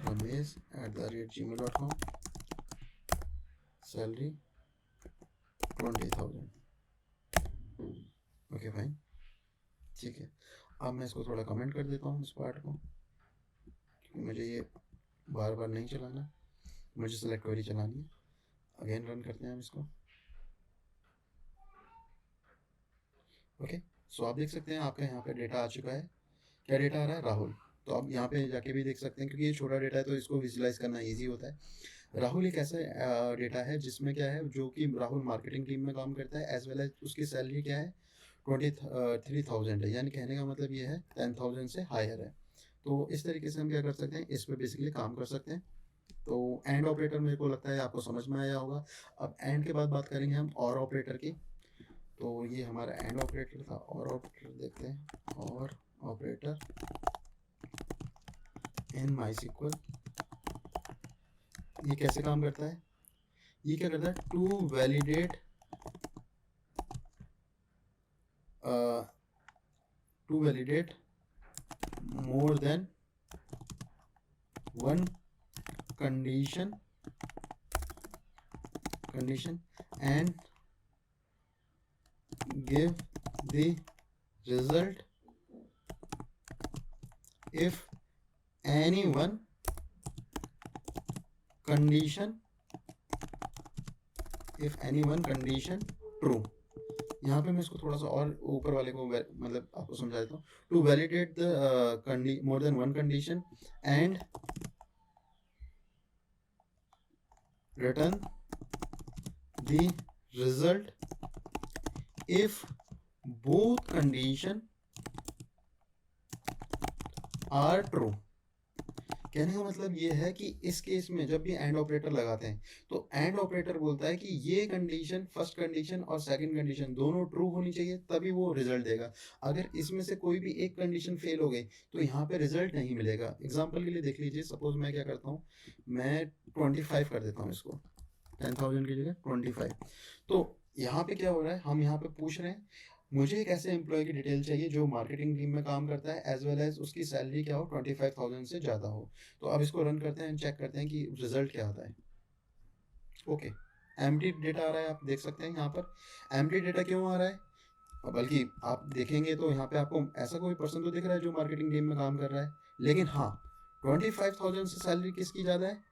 ramesh@gmail.com, salary 20,000, okay fine, ठीक है। अब मैं इसको थोड़ा कमेंट कर देता हूँ इस पार्ट को, क्योंकि मुझे ये बार बार नहीं चलाना, मुझे सेलेक्ट क्वेरी चलानी है। अगेन रन करते हैं हम इसको। ओके, सो आप देख सकते हैं आपका यहाँ पे डेटा आ चुका है। क्या डेटा आ रहा है? राहुल। तो आप यहाँ पे जाके भी देख सकते हैं, क्योंकि ये छोटा डेटा है तो इसको विजुलाइज करना ईजी होता है। राहुल एक ऐसा डेटा है जिसमें क्या है, जो कि राहुल मार्केटिंग टीम में काम करता है, एज वेल एज उसकी सैलरी क्या है, 23,000 है, यानी कहने का मतलब ये है 10,000 से हायर है। तो इस तरीके से हम क्या कर सकते हैं, इस पर बेसिकली काम कर सकते हैं। तो एंड ऑपरेटर मेरे को लगता है आपको समझ में आया होगा। अब एंड के बाद बात करेंगे हम और ऑपरेटर की। तो ये हमारा एंड ऑपरेटर था। और ऑपरेटर देखते हैं, और ऑपरेटर इन MySQL ये कैसे काम करता है? ये क्या करता है, to validate more than one condition and give the result if any one condition true। यहाँ पे मैं इसको थोड़ा सा और ऊपर वाले को मतलब आपको समझा देता हूँ। To validate the more than one condition and return the result if both condition are true। कहने का मतलब ये है कि इस केस में जब भी एंड ऑपरेटर लगाते हैं तो एंड ऑपरेटर बोलता है कि ये कंडीशन, फर्स्ट कंडीशन और सेकंड कंडीशन दोनों ट्रू होनी चाहिए, तभी वो रिजल्ट देगा। अगर इसमें से कोई भी एक कंडीशन फेल हो गई तो यहाँ पे रिजल्ट नहीं मिलेगा। एग्जांपल के लिए देख लीजिए, सपोज मैं क्या करता हूँ, मैं 25 कर देता हूँ इसको, 10,000 की जगह 25। तो यहाँ पे क्या हो रहा है, हम यहाँ पे पूछ रहे हैं मुझे एक ऐसे एम्प्लॉय की डिटेल चाहिए जो मार्केटिंग टीम में काम करता है, एज वेल एज उसकी सैलरी क्या हो, 25,000 से ज़्यादा हो। तो अब इसको रन करते हैं, चेक करते हैं कि रिजल्ट क्या आता है। ओके, एम्प्टी डेटा आ रहा है, आप देख सकते हैं यहाँ पर। एम्प्टी डेटा क्यों आ रहा है, बल्कि आप देखेंगे तो यहाँ पे आपको ऐसा कोई पर्सन तो दिख रहा है जो मार्केटिंग टीम में काम कर रहा है, लेकिन हाँ 25,000 से सैलरी किसकी ज़्यादा है,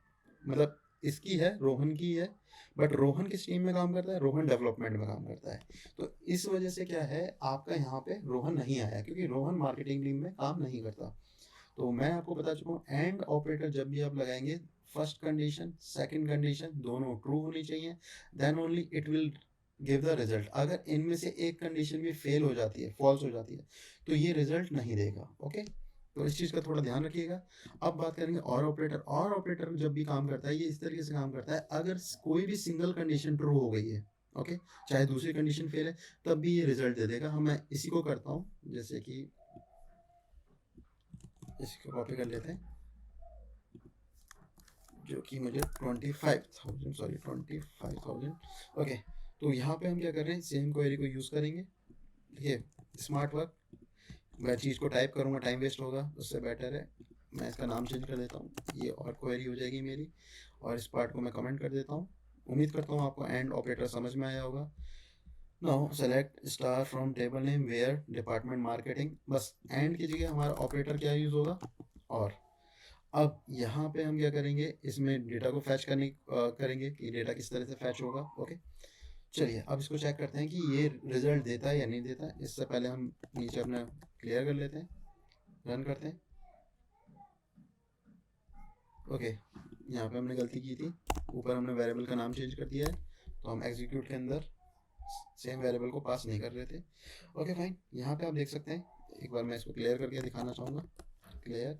मतलब इसकी है, रोहन की है। बट रोहन किस टीम में काम करता है, रोहन डेवलपमेंट में काम करता है। तो इस वजह से क्या है, आपका यहाँ पे रोहन नहीं आया, क्योंकि रोहन मार्केटिंग टीम में काम नहीं करता। तो मैं आपको बता चुका हूँ, एंड ऑपरेटर जब भी आप लगाएंगे, फर्स्ट कंडीशन सेकंड कंडीशन दोनों ट्रू होनी चाहिए, then only it will give the result. अगर इनमें से एक कंडीशन भी फेल हो जाती है, फॉल्स हो जाती है, तो ये रिजल्ट नहीं देगा। ओके, तो इस चीज़ का थोड़ा ध्यान रखिएगा। अब बात करेंगे और ऑपरेटर। और ऑपरेटर जब भी काम करता है ये इस तरीके से काम करता है, अगर कोई भी सिंगल कंडीशन ट्रू हो गई है, ओके, चाहे दूसरी कंडीशन फेल है, तब भी ये रिजल्ट दे देगा। हम मैं इसी को करता हूँ, जैसे कि इसको कॉपी कर लेते हैं, जो कि मुझे 25,000 ओके। तो यहाँ पे हम क्या कर रहे हैं, सेम क्वेरी को यूज़ करेंगे। देखिए, स्मार्ट वर्क, मैं चीज़ को टाइप करूँगा टाइम वेस्ट होगा, उससे बेटर है मैं इसका नाम चेंज कर देता हूँ, ये और क्वेरी हो जाएगी मेरी। और इस पार्ट को मैं कमेंट कर देता हूँ। उम्मीद करता हूँ आपको एंड ऑपरेटर समझ में आया होगा। Now select star from table name where department marketing, बस एंड की जगह हमारा ऑपरेटर क्या यूज़ होगा, और। अब यहाँ पे हम क्या करेंगे, इसमें डेटा को फैच करेंगे कि डेटा किस तरह से फैच होगा। ओके, चलिए अब इसको चेक करते हैं कि ये रिजल्ट देता है या नहीं देता है। इससे पहले हम नीचे अपना क्लियर कर लेते हैं, रन करते हैं। ओके, यहाँ पे हमने गलती की थी, ऊपर हमने वेरिएबल का नाम चेंज कर दिया है, तो हम एग्जीक्यूट के अंदर सेम वेरिएबल को पास नहीं कर रहे थे। ओके फाइन, यहाँ पे आप देख सकते हैं, एक बार मैं इसको क्लियर करके दिखाना चाहूँगा, क्लियर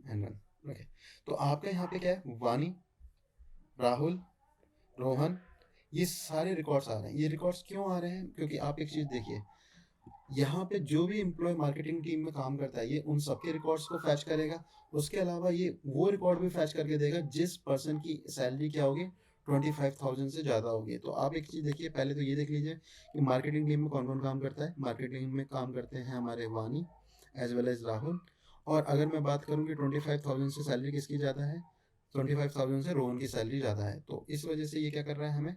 एंड रन। ओके, तो आपका यहाँ पे क्या है, वानी, राहुल, रोहन, ये सारे रिकॉर्ड्स आ रहे हैं। ये रिकॉर्ड्स क्यों आ रहे हैं, क्योंकि आप एक चीज़ देखिए, यहाँ पे जो भी एम्प्लॉय मार्केटिंग टीम में काम करता है ये उन सबके रिकॉर्ड्स को फैच करेगा। उसके अलावा ये वो रिकॉर्ड भी फैच करके देगा जिस पर्सन की सैलरी क्या होगी, 25,000 से ज़्यादा होगी। तो आप एक चीज़ देखिए, पहले तो ये देख लीजिए कि मार्केटिंग टीम में कौन कौन काम करता है। मार्केटिंग में काम करते हैं हमारे वानी एज वेल एज राहुल। और अगर मैं बात करूँ कि 25,000 से सैलरी किसकी ज़्यादा है, 25,000 से रोहन की सैलरी ज़्यादा है। तो इस वजह से ये क्या कर रहा है, हमें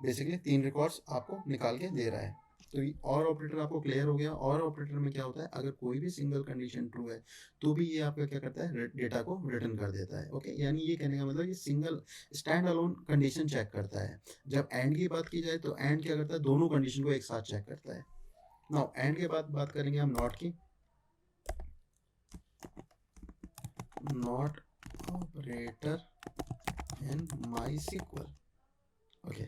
बेसिकली 3 रिकॉर्ड्स आपको निकाल के दे रहा है। तो ये और ऑपरेटर आपको क्लियर हो गया। और ऑपरेटर में क्या होता है, अगर कोई भी सिंगल कंडीशन ट्रू है तो भी ये आपका क्या करता है, डेटा को रिटर्न कर देता है। ओके, यानी ये कहने का मतलब ये single stand alone condition check करता है। जब एंड की बात की जाए तो एंड क्या करता है, दोनों कंडीशन को एक साथ चेक करता है। नाउ एंड के बाद बात करेंगे हम नॉट की। Not operator in MySQL। Okay,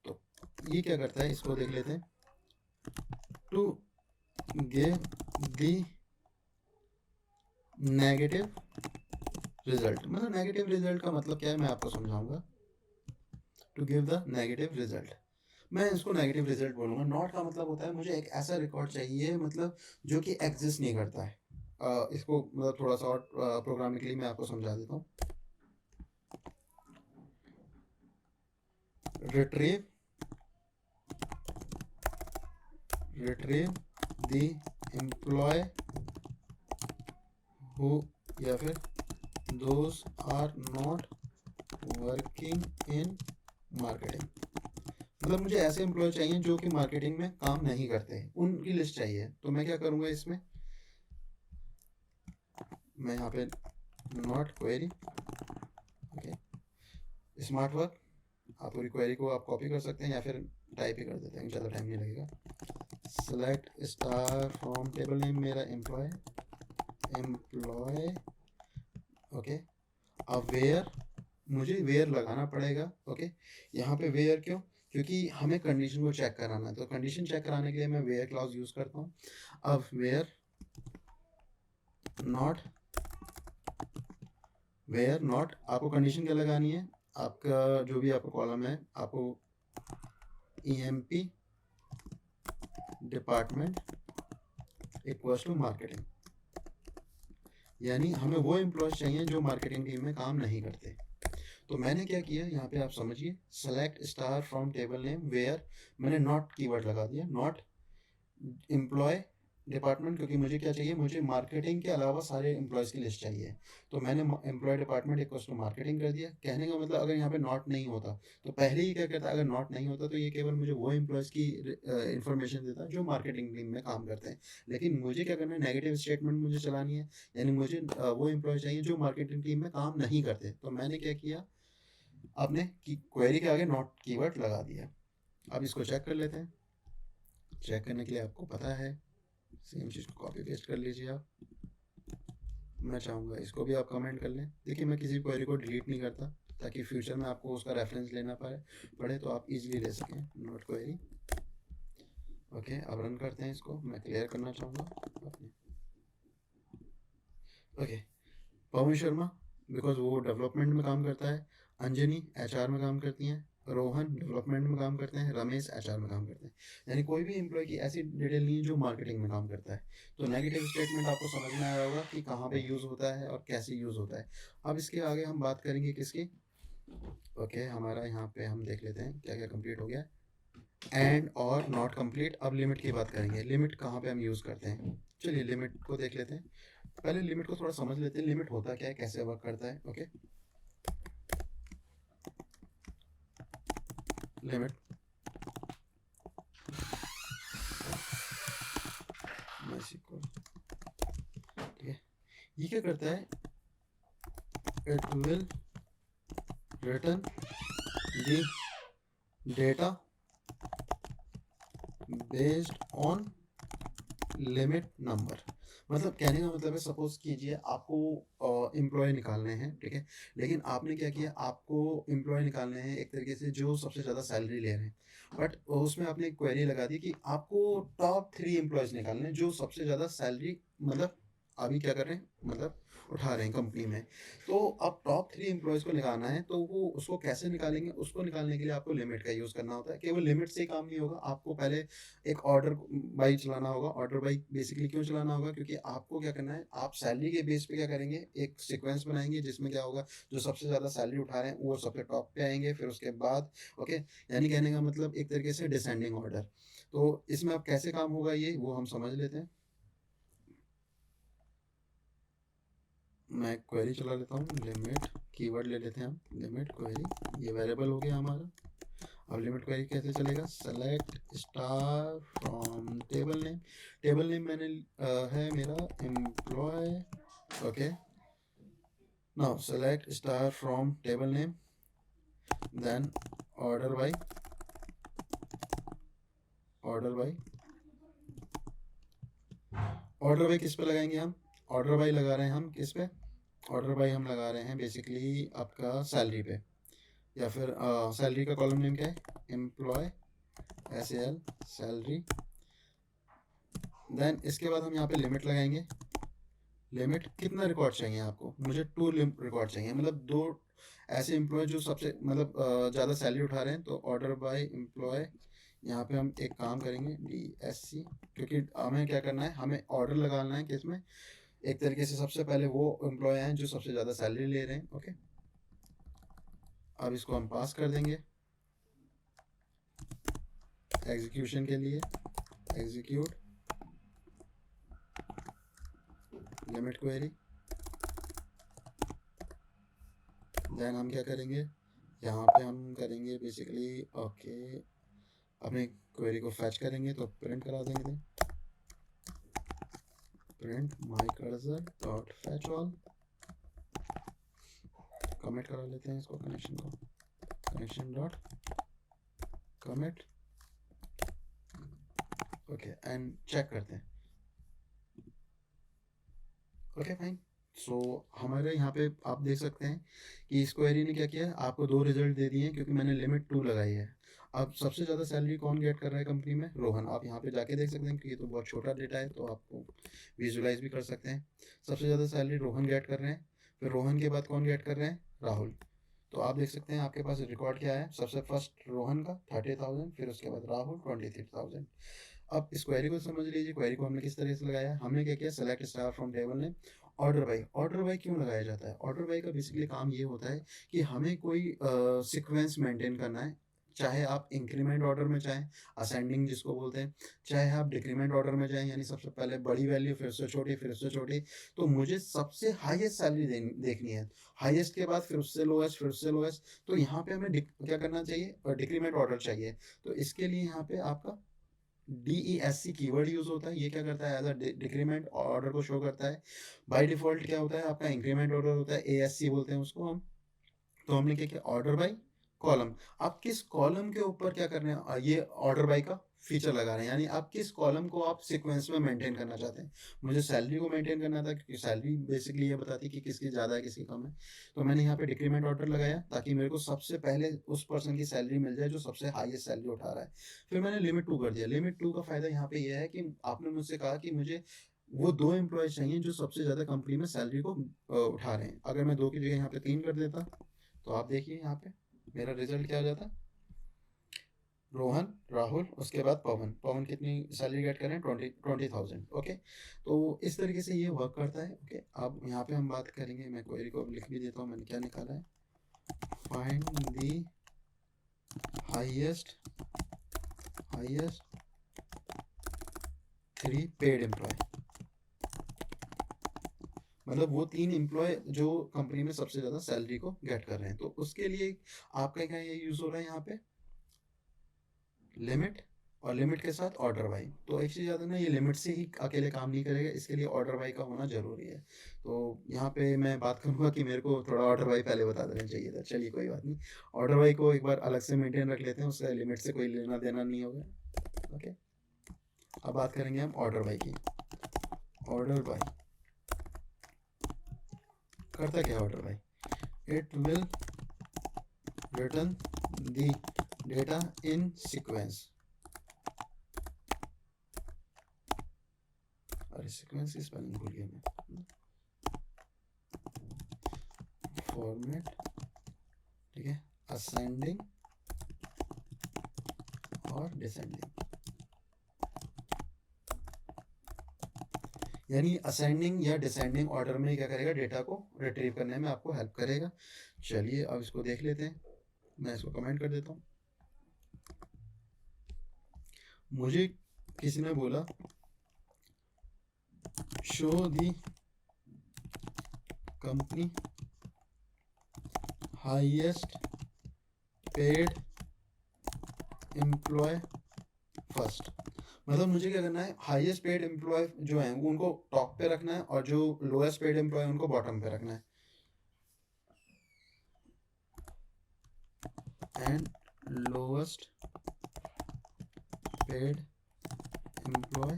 तो ये क्या करता है, इसको देख लेते हैं। To give the negative result, मतलब नेगेटिव रिजल्ट का मतलब क्या है मैं आपको समझाऊंगा। To give the negative result, मैं इसको नेगेटिव रिजल्ट बोलूंगा। नॉट का मतलब होता है मुझे एक ऐसा रिकॉर्ड चाहिए, मतलब जो कि एग्जिस्ट नहीं करता है। इसको मतलब थोड़ा सा और प्रोग्रामिकली मैं आपको समझा देता हूँ। रिट्रीव द एम्प्लॉय हु, या फिर those are not working in marketing, मतलब मुझे ऐसे एम्प्लॉय चाहिए जो कि मार्केटिंग में काम नहीं करते, उनकी लिस्ट चाहिए। तो मैं क्या करूंगा इसमें, मैं यहाँ पे not query, okay, smart work, आप पूरी क्वेरी को आप कॉपी कर सकते हैं या फिर टाइप ही कर देते हैं, ज़्यादा टाइम नहीं लगेगा। Select star from table name, मेरा एम्प्लॉय, ओके। अब वेयर, मुझे वेयर लगाना पड़ेगा। ओके, यहाँ पे वेयर क्यों, क्योंकि हमें कंडीशन को चेक कराना है, तो कंडीशन चेक कराने के लिए मैं वेयर क्लॉज यूज़ करता हूँ। अब वेयर नॉट आपको कंडीशन क्या लगानी है, आपका जो भी आपका कॉलम है, आपको EMP department equals to marketing, यानी हमें वो एम्प्लॉयज चाहिए जो मार्केटिंग टीम में काम नहीं करते। तो मैंने क्या किया यहाँ पे आप समझिए, select star from table name where, मैंने नॉट कीवर्ड लगा दिया, नॉट एम्प्लॉय डिपार्टमेंट, क्योंकि मुझे क्या चाहिए, मुझे मार्केटिंग के अलावा सारे एम्प्लॉयज़ की लिस्ट चाहिए। तो मैंने employee department equals to marketing कर दिया। कहने का मतलब अगर यहाँ पे नॉट नहीं होता तो पहले ही क्या कहता, अगर नॉट नहीं होता तो ये केवल मुझे वो एम्प्लॉयज़ की इंफॉर्मेशन देता जो मार्केटिंग टीम में काम करते हैं। लेकिन मुझे क्या करना है, नेगेटिव स्टेटमेंट मुझे चलानी है, यानी मुझे वो एम्प्लॉय चाहिए जो मार्केटिंग टीम में काम नहीं करते। तो मैंने क्या किया, आपने क्वेरी के आगे नॉट कीवर्ड लगा दिया। अब इसको चेक कर लेते हैं। चेक करने के लिए आपको पता है, सेम चीज़ को कॉपी पेस्ट कर लीजिए आप। मैं चाहूँगा इसको भी आप कमेंट कर लें। देखिए मैं किसी क्वेरी को डिलीट नहीं करता, ताकि फ्यूचर में आपको उसका रेफरेंस लेना पड़े तो आप इजीली ले सकें। Note query, okay. अब रन करते हैं इसको, मैं क्लियर करना चाहूँगा अपने। ओके, पवन शर्मा बिकॉज वो डेवलपमेंट में काम करता है, अंजनी HR में काम करती हैं, रोहन डेवलपमेंट में काम करते हैं, रमेश HR में काम करते हैं। यानी कोई भी एम्प्लॉय की ऐसी डिटेल नहीं है जो मार्केटिंग में काम करता है। तो नेगेटिव स्टेटमेंट आपको समझ में आया होगा कि कहाँ पे यूज़ होता है और कैसे यूज़ होता है। अब इसके आगे हम बात करेंगे किसकी, ओके, हमारा यहाँ पे हम देख लेते हैं क्या क्या कंप्लीट हो गया। एंड और नॉट कंप्लीट। अब लिमिट की बात करेंगे, लिमिट कहाँ पे हम यूज़ करते हैं। चलिए लिमिट को देख लेते हैं। पहले लिमिट को थोड़ा समझ लेते हैं, लिमिट होता क्या है, कैसे वर्क करता है। ओके, लिमिट, ठीक है, ये क्या करता है, it will return the data based on limit number. मतलब कहने का मतलब है, सपोज कीजिए आपको एम्प्लॉय निकालने हैं, ठीक है, लेकिन आपने क्या किया, आपको एम्प्लॉय निकालने हैं एक तरीके से जो सबसे ज़्यादा सैलरी ले रहे हैं, बट उसमें आपने एक क्वेरी लगा दी कि आपको टॉप 3 एम्प्लॉयज़ निकालने हैं जो सबसे ज़्यादा सैलरी, मतलब अभी क्या कर रहे हैं, मतलब उठा रहे हैं कंपनी में। तो अब टॉप 3 एम्प्लॉयज़ को निकालना है, तो वो उसको कैसे निकालेंगे, उसको निकालने के लिए आपको लिमिट का यूज़ करना होता है। केवल लिमिट से ही काम नहीं होगा, आपको पहले एक ऑर्डर बाई चलाना होगा। ऑर्डर बाई बेसिकली क्यों चलाना होगा, क्योंकि आपको क्या करना है, आप सैलरी के बेस पे क्या करेंगे, एक सीक्वेंस बनाएंगे जिसमें क्या होगा, जो सबसे ज़्यादा सैलरी उठा रहे हैं वो सबसे टॉप पे आएंगे, फिर उसके बाद, ओके, यानी कहने का मतलब एक तरीके से डिसेंडिंग ऑर्डर। तो इसमें अब कैसे काम होगा ये वो हम समझ लेते हैं। मैं क्वेरी चला लेता हूँ, लिमिट कीवर्ड ले लेते हैं हम, लिमिट क्वेरी, ये वेरिएबल हो गया हमारा। अब लिमिट क्वेरी कैसे चलेगा, select star from table name, table name मैंने है मेरा employee, okay. Now select star from table name, then order by, order by, order by किस पे लगाएंगे हम, ऑर्डर बाय लगा रहे हैं हम किस पे, ऑर्डर बाय हम लगा रहे हैं बेसिकली आपका सैलरी पे, या फिर सैलरी का कॉलम नेम क्या है, एम्प्लॉय SAL सैलरी। देन इसके बाद हम यहाँ पे लिमिट लगाएंगे, लिमिट कितना रिकॉर्ड चाहिए आपको, मुझे 2 रिकॉर्ड चाहिए, मतलब 2 ऐसे एम्प्लॉय जो सबसे मतलब ज़्यादा सैलरी उठा रहे हैं। तो ऑर्डर बाय एम्प्लॉय, यहाँ पे हम एक काम करेंगे DSC, क्योंकि हमें क्या करना है, हमें ऑर्डर लगाना है किसमें, एक तरीके से सबसे पहले वो एम्प्लॉय हैं जो सबसे ज़्यादा सैलरी ले रहे हैं, ओके। अब इसको हम पास कर देंगे एग्जीक्यूशन के लिए, एग्जीक्यूट लिमिट क्वेरी। देन हम क्या करेंगे, यहाँ पे हम करेंगे बेसिकली ओके, अपने क्वेरी को फैच करेंगे तो प्रिंट करा देंगे, print my cursor dot fetch all, commit करा लेते हैं इसको, कनेक्शन को, connection dot commit, okay, and check करते हैं, ओके फाइन। सो हमारे यहाँ पे आप देख सकते हैं कि इस क्वेरी ने क्या किया है, आपको 2 रिजल्ट दे दिए हैं क्योंकि मैंने लिमिट 2 लगाई है। अब सबसे ज़्यादा सैलरी कौन गेट कर रहा है कंपनी में, रोहन। आप यहाँ पे जाके देख सकते हैं कि ये तो बहुत छोटा डेटा है, तो आपको विजुलाइज भी कर सकते हैं। सबसे ज़्यादा सैलरी रोहन गेट कर रहे हैं, फिर रोहन के बाद कौन गेट कर रहे हैं, राहुल। तो आप देख सकते हैं आपके पास रिकॉर्ड क्या है, सबसे फर्स्ट रोहन का 30,000, फिर उसके बाद राहुल 23,000। अब इस क्वेरी को समझ लीजिए, क्वेरी को हमने किस तरह से लगाया, हमने क्या किया, सेलेक्ट स्टार फ्रॉम टेबल ने ऑर्डर बाय, ऑर्डर बाय क्यों लगाया जाता है, ऑर्डर बाय का बेसिकली काम ये होता है कि हमें कोई सीक्वेंस मेंटेन करना है, चाहे आप इंक्रीमेंट ऑर्डर में चाहें, असेंडिंग जिसको बोलते हैं, चाहे आप डिक्रीमेंट ऑर्डर में जाएं, यानी सबसे पहले बड़ी वैल्यू फिर से छोटी फिर से छोटी। तो मुझे सबसे हाईएस्ट सैलरी देखनी है, हाईएस्ट के बाद फिर उससे लोएस्ट फिर उससे लोएस्ट। तो यहाँ पे हमें क्या करना चाहिए, डिक्रीमेंट ऑर्डर चाहिए। तो इसके लिए यहाँ पे आपका DESC कीवर्ड यूज होता है, ये क्या करता है, एज अ डिक्रीमेंट ऑर्डर को शो करता है। बाय डिफॉल्ट क्या होता है आपका, इंक्रीमेंट ऑर्डर होता है, ASC बोलते हैं उसको हम। तो हमने क्या किया, ऑर्डर बाय कॉलम। आप किस कॉलम के ऊपर क्या कर रहे हैं, ये ऑर्डर बाय का फीचर लगा रहे हैं, यानी आप किस कॉलम को आप सीक्वेंस में मेंटेन करना चाहते हैं। मुझे सैलरी को मेंटेन करना था क्योंकि सैलरी बेसिकली ये बताती है कि किसकी ज़्यादा है किसकी कम है। तो मैंने यहाँ पे डिक्रीमेंट ऑर्डर लगाया ताकि मेरे को सबसे पहले उस पर्सन की सैलरी मिल जाए जो सबसे हाईएस्ट सैलरी उठा रहा है। फिर मैंने लिमिट 2 कर दिया। लिमिट 2 का फायदा यहाँ पे यह है कि आपने मुझसे कहा कि मुझे वो 2 एम्प्लॉयज चाहिए जो सबसे ज़्यादा कंपनी में सैलरी को उठा रहे हैं। अगर मैं 2 की जगह यहाँ पे 3 कर देता तो आप देखिए यहाँ पे मेरा रिजल्ट क्या हो जाता, रोहन, राहुल, उसके बाद पवन। पवन कितनी सैलरी गेट करें, 20,000, ओके। तो इस तरीके से ये वर्क करता है, ओके। अब यहाँ पे हम बात करेंगे, मैं क्वेरी को अब लिख भी देता हूँ, मैंने क्या निकाला है, find the highest 3 paid employee, मतलब वो 3 एम्प्लॉय जो कंपनी में सबसे ज़्यादा सैलरी को गेट कर रहे हैं। तो उसके लिए आपका क्या ये यूज़ हो रहा है यहाँ पे, लिमिट, और लिमिट के साथ ऑर्डर बाई। तो एक चीज़ याद है ना, ये लिमिट से ही अकेले काम नहीं करेगा, इसके लिए ऑर्डर बाई का होना जरूरी है। तो यहाँ पे मैं बात करूँगा कि मेरे को थोड़ा ऑर्डर बाई पहले बता देना चाहिए था, चलिए कोई बात नहीं। ऑर्डर बाई को एक बार अलग से मेंटेन रख लेते हैं, उससे लिमिट से कोई लेना देना नहीं होगा, ओके। अब बात करेंगे हम ऑर्डर बाई की। ऑर्डर बाई करता क्या order by, it will return the data in sequence, अरे सीक्वेंस की स्पेलिंग भूल गया मैं, फॉर्मेट, ठीक है, असेंडिंग और डिसेंडिंग। यानी असेंडिंग या डिसेंडिंग ऑर्डर में क्या करेगा, डेटा को रिट्रीव करने में आपको हेल्प करेगा। चलिए अब इसको देख लेते हैं, मैं इसको कमेंट कर देता हूँ। मुझे किसी ने बोला show the company highest paid employ first, मतलब मुझे क्या करना है, हाईएस्ट पेड एम्प्लॉय जो है वो उनको टॉप पे रखना है और जो लोएस्ट पेड एम्प्लॉय उनको बॉटम पे रखना है। And lowest paid employee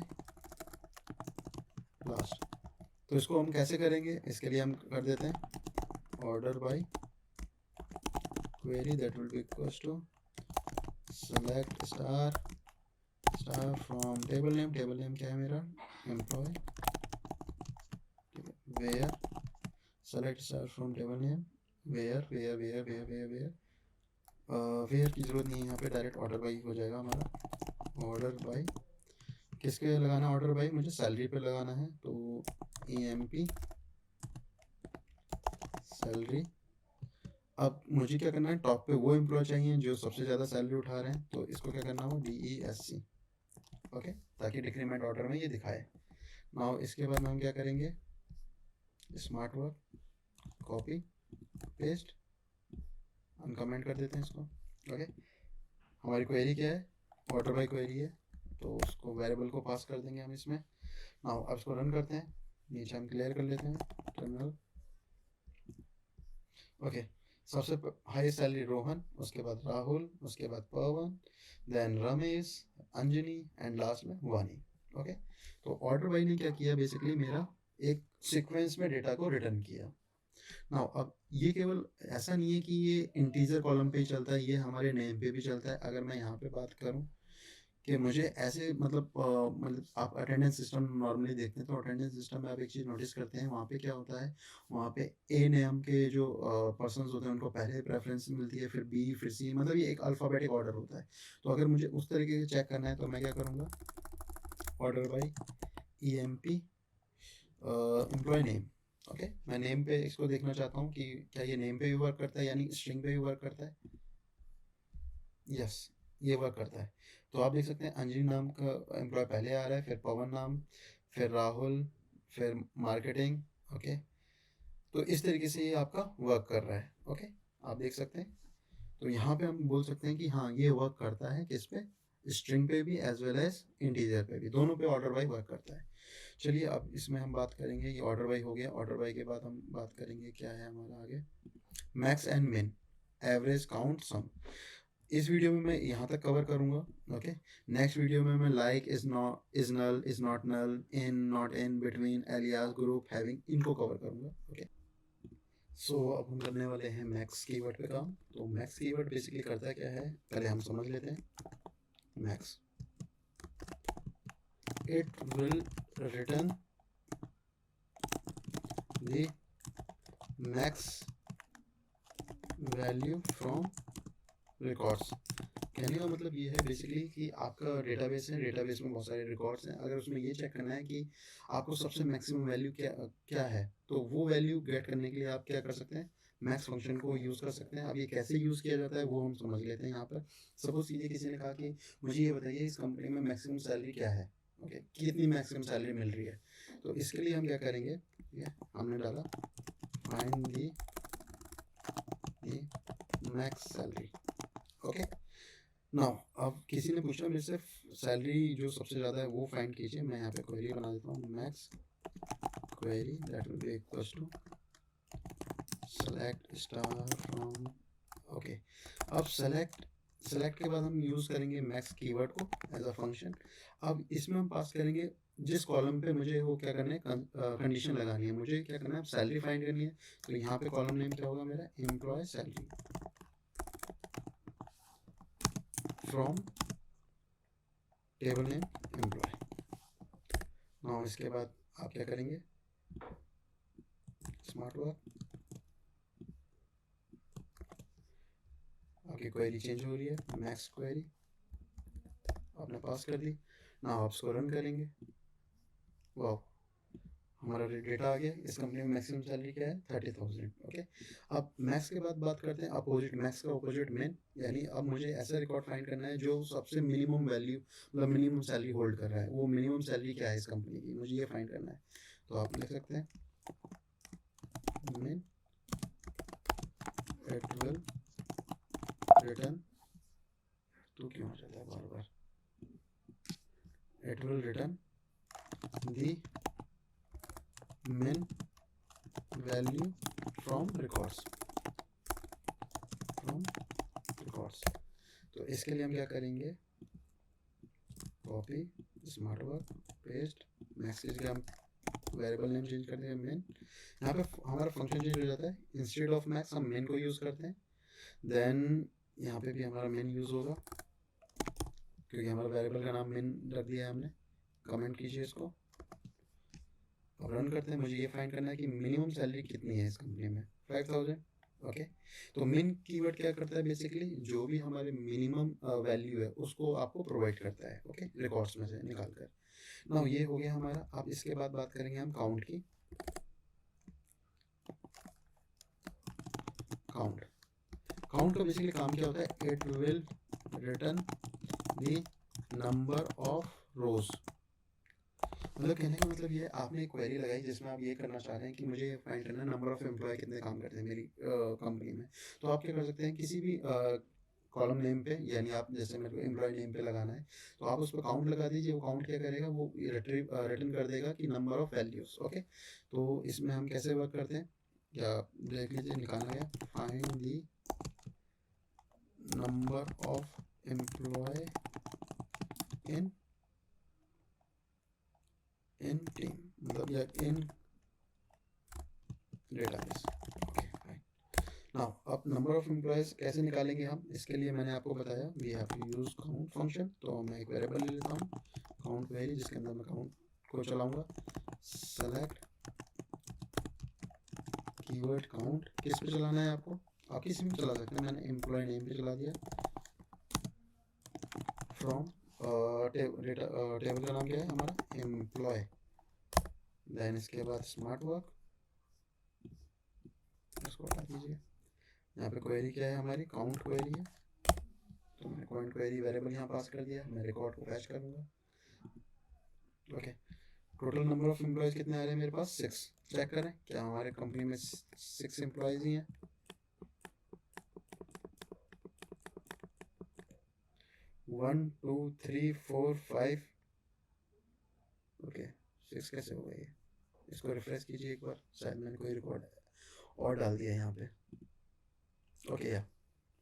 last. तो इसको हम कैसे करेंगे, इसके लिए हम कर देते हैं order by query that will be equals to select star from table name क्या है मेरा, employee, where select star from table name where where की जरूरत नहीं है यहाँ पे, डायरेक्ट ऑर्डर बाई हो जाएगा हमारा। ऑर्डर बाई किसके लगाना है, ऑर्डर बाई मुझे सैलरी पे लगाना है, तो EMP सैलरी। अब मुझे क्या करना है, टॉप पे वो एम्प्लॉय चाहिए जो सबसे ज़्यादा सैलरी उठा रहे हैं, तो इसको क्या करना हो, DESC, ओके, ताकि डिक्रीमेंट ऑर्डर में ये दिखाए। नाउ इसके बाद हम क्या करेंगे, स्मार्ट वर्क, कॉपी पेस्ट, हम कमेंट कर देते हैं इसको, ओके। हमारी क्वेरी क्या है, ऑर्डर बाई क्वेरी है, तो उसको वेरिएबल को पास कर देंगे हम इसमें। नाउ अब इसको रन करते हैं, नीचे हम क्लियर कर लेते हैं टर्मिनल, ओके। सबसे हाईएस्ट सैलरी रोहन, उसके बाद राहुल, उसके बाद Pawan, then Ramesh, Anjani and last में वानी, ओके। तो ऑर्डर बाई ने क्या किया, बेसिकली मेरा एक सीक्वेंस में डेटा को रिटर्न किया। नाउ अब ये केवल ऐसा नहीं है कि ये इंटीजर कॉलम पे ही चलता है, ये हमारे नेम पे भी चलता है। अगर मैं यहाँ पे बात करूँ कि मुझे ऐसे मतलब आप अटेंडेंस सिस्टम नॉर्मली देखते हैं, तो अटेंडेंस सिस्टम में आप एक चीज़ नोटिस करते हैं, वहाँ पे क्या होता है, वहाँ पे ए नेम के जो पर्सन्स होते हैं उनको पहले प्रेफरेंस मिलती है, फिर बी, फिर सी, मतलब ये एक अल्फ़ाबेटिक ऑर्डर होता है। तो अगर मुझे उस तरीके से चेक करना है तो मैं क्या करूँगा, order by EMP employee name, okay. मैं नेम पे इसको देखना चाहता हूँ कि क्या ये नेम पे भी वर्क करता है, यानी स्ट्रिंग पे भी वर्क करता है। यस, ये वर्क करता है। तो आप देख सकते हैं अंजलि नाम का एम्प्लॉय पहले आ रहा है, फिर पवन नाम, फिर राहुल, फिर मार्केटिंग, ओके। तो इस तरीके से ये आपका वर्क कर रहा है, ओके, आप देख सकते हैं। तो यहाँ पे हम बोल सकते हैं कि हाँ ये वर्क करता है, किस पे, स्ट्रिंग पे भी एज वेल एज इंटीजर पे भी, दोनों पे ऑर्डर बाई वर्क करता है। चलिए अब इसमें हम बात करेंगे, ये ऑर्डर बाई हो गया। ऑर्डर बाई के बाद हम बात करेंगे क्या है हमारा आगे, मैक्स एंड मिन, एवरेज, काउंट, सम। इस वीडियो में मैं यहाँ तक कवर करूँगा, ओके। नेक्स्ट वीडियो में मैं like, is not, is null, is not null, in, not in, between, alias, group, having, इनको कवर करूँगा, ओके। सो अब हम करने वाले हैं मैक्स कीवर्ड पे काम। तो मैक्स कीवर्ड बेसिकली करता क्या है, पहले हम समझ लेते हैं। Max, it will return the max value from records. कहने का मतलब ये है बेसिकली कि आपका डेटाबेस है, डेटाबेस में बहुत सारे रिकॉर्ड्स हैं, अगर उसमें ये चेक करना है कि आपको सबसे मैक्सिमम वैल्यू क्या है, तो वो वैल्यू गेट करने के लिए आप क्या कर सकते हैं, मैक्स फंक्शन को यूज़ कर सकते हैं। अब ये कैसे यूज़ किया जाता है वो हम समझ लेते हैं। यहाँ पर सपोज कीजिए किसी ने कहा कि मुझे ये बताइए इस कंपनी में मैक्सिमम सैलरी क्या है, ओके, कितनी मैक्सिमम सैलरी मिल रही है। तो इसके लिए हम क्या करेंगे, हमने डाला find the max salary, okay. Now अब किसी ने पूछा मेरे से सैलरी जो सबसे ज़्यादा है वो फाइंड कीजिए। मैं यहाँ पे क्वेरी बना देता हूँ, max query that will be equals to select star from, okay. अब सेलेक्ट के बाद हम यूज़ करेंगे मैक्स कीवर्ड को एज अ फंक्शन। अब इसमें हम पास करेंगे जिस कॉलम पे मुझे वो क्या करना है, कंडीशन लगानी है, मुझे क्या करना है, सैलरी फाइंड करनी है। तो यहाँ पे कॉलम नेम क्या होगा मेरा, employee salary from table name employee. Now इसके बाद आप क्या करेंगे, स्मार्ट वर्क, आपकी क्वेरी चेंज हो रही है, मैक्स क्वेरी आपने पास कर दी। नाउ आप इसको रन करेंगे, वाह हमारा डेटा आ गया। इस कंपनी में मैक्सिमम सैलरी क्या है, 30,000, ओके। अब मैक्स के बाद बात करते हैं अपोजिट, मैक्स का अपोजिट मिन, यानी अब मुझे ऐसा रिकॉर्ड फाइंड करना है जो सबसे मिनिमम वैल्यू, मतलब मिनिमम सैलरी होल्ड कर रहा है। वो मिनिमम सैलरी क्या है इस कंपनी की, मुझे ये फाइंड करना है। तो आप लिख सकते हैं मिन, इट विल रिटर्न तो क्यों आ जाता है बार बार, it will return the min value from records, तो इसके लिए हम क्या करेंगे, copy smart work paste max के हम वेरिएबल नेम चेंज कर देंगे मेन। यहाँ पे हमारा फंक्शन चेंज हो जाता है, इंस्टेड ऑफ मैक्स हम मेन को यूज़ करते हैं। देन यहाँ पे भी हमारा मेन यूज़ होगा क्योंकि हमारा वेरिएबल का नाम मेन रख दिया है हमने। कमेंट कीजिए इसको, अब रन करते हैं। मुझे ये फाइंड करना है कि मिनिमम सैलरी कितनी है इस कंपनी में, 5000। ओके, तो मिन कीवर्ड क्या करता है, बेसिकली जो भी हमारे मिनिमम वैल्यू है उसको आपको प्रोवाइड करता है। ओके, रिकॉर्ड्स में से निकाल कर। नाउ ये हो गया हमारा। अब इसके बाद बात करेंगे हम काउंट की। काउंट का बेसिकली काम क्या होता है, it will return the number of रोज। मतलब कहने का मतलब ये है, आपने एक क्वेरी लगाई जिसमें आप ये करना चाह रहे हैं कि मुझे फाइंड करना है नंबर ऑफ एम्प्लॉय कितने काम करते हैं मेरी कंपनी में। तो आप क्या कर सकते हैं, किसी भी कॉलम नेम पे, यानी आप जैसे मेरे को एम्प्लॉय नेम पे लगाना है तो आप उस पर काउंट लगा दीजिए। वो काउंट क्या करेगा, वो रिटर्न कर देगा कि नंबर ऑफ वैल्यूज। ओके, तो इसमें हम कैसे वर्क करते हैं, या देख लीजिए, निकालना है find the number of employee in team, मतलब या in database. Okay fine. Now अब नंबर ऑफ एम्प्लॉयज कैसे निकालेंगे हम, इसके लिए मैंने आपको बताया we have to use count function. तो मैं एक वेरिएबल ले लेता हूँ काउंट वेरी, जिसके अंदर मैं काउंट को चलाऊंगा। सेलेक्ट कीवर्ड काउंट, किस पे चलाना है आपको, आप किसी भी चला सकते हैं। मैंने एम्प्लॉय नेम पे चला दिया। फ्रॉम टेबल का नाम क्या है हमारा, एम्प्लॉय। देन इसके बाद स्मार्ट वर्क, इसको हटा दीजिए। यहाँ पे क्वेरी क्या है हमारी, काउंट क्वेरी है, तो मैंने काउंट क्वेरी वेरिएबल यहाँ पास कर दिया। मैं रिकॉर्ड को फैच करूँगा। Okay, total number of employees कितने आ रहे हैं मेरे पास, 6। चेक करें क्या हमारे कंपनी में 6 एम्प्लॉयज ही हैं। 1 2 3 4 5। ओके, 6 कैसे हो गए, इसको रिफ्रेश कीजिए एक बार, शायद मैंने कोई रिकॉर्ड और डाल दिया यहाँ पे। ओके, या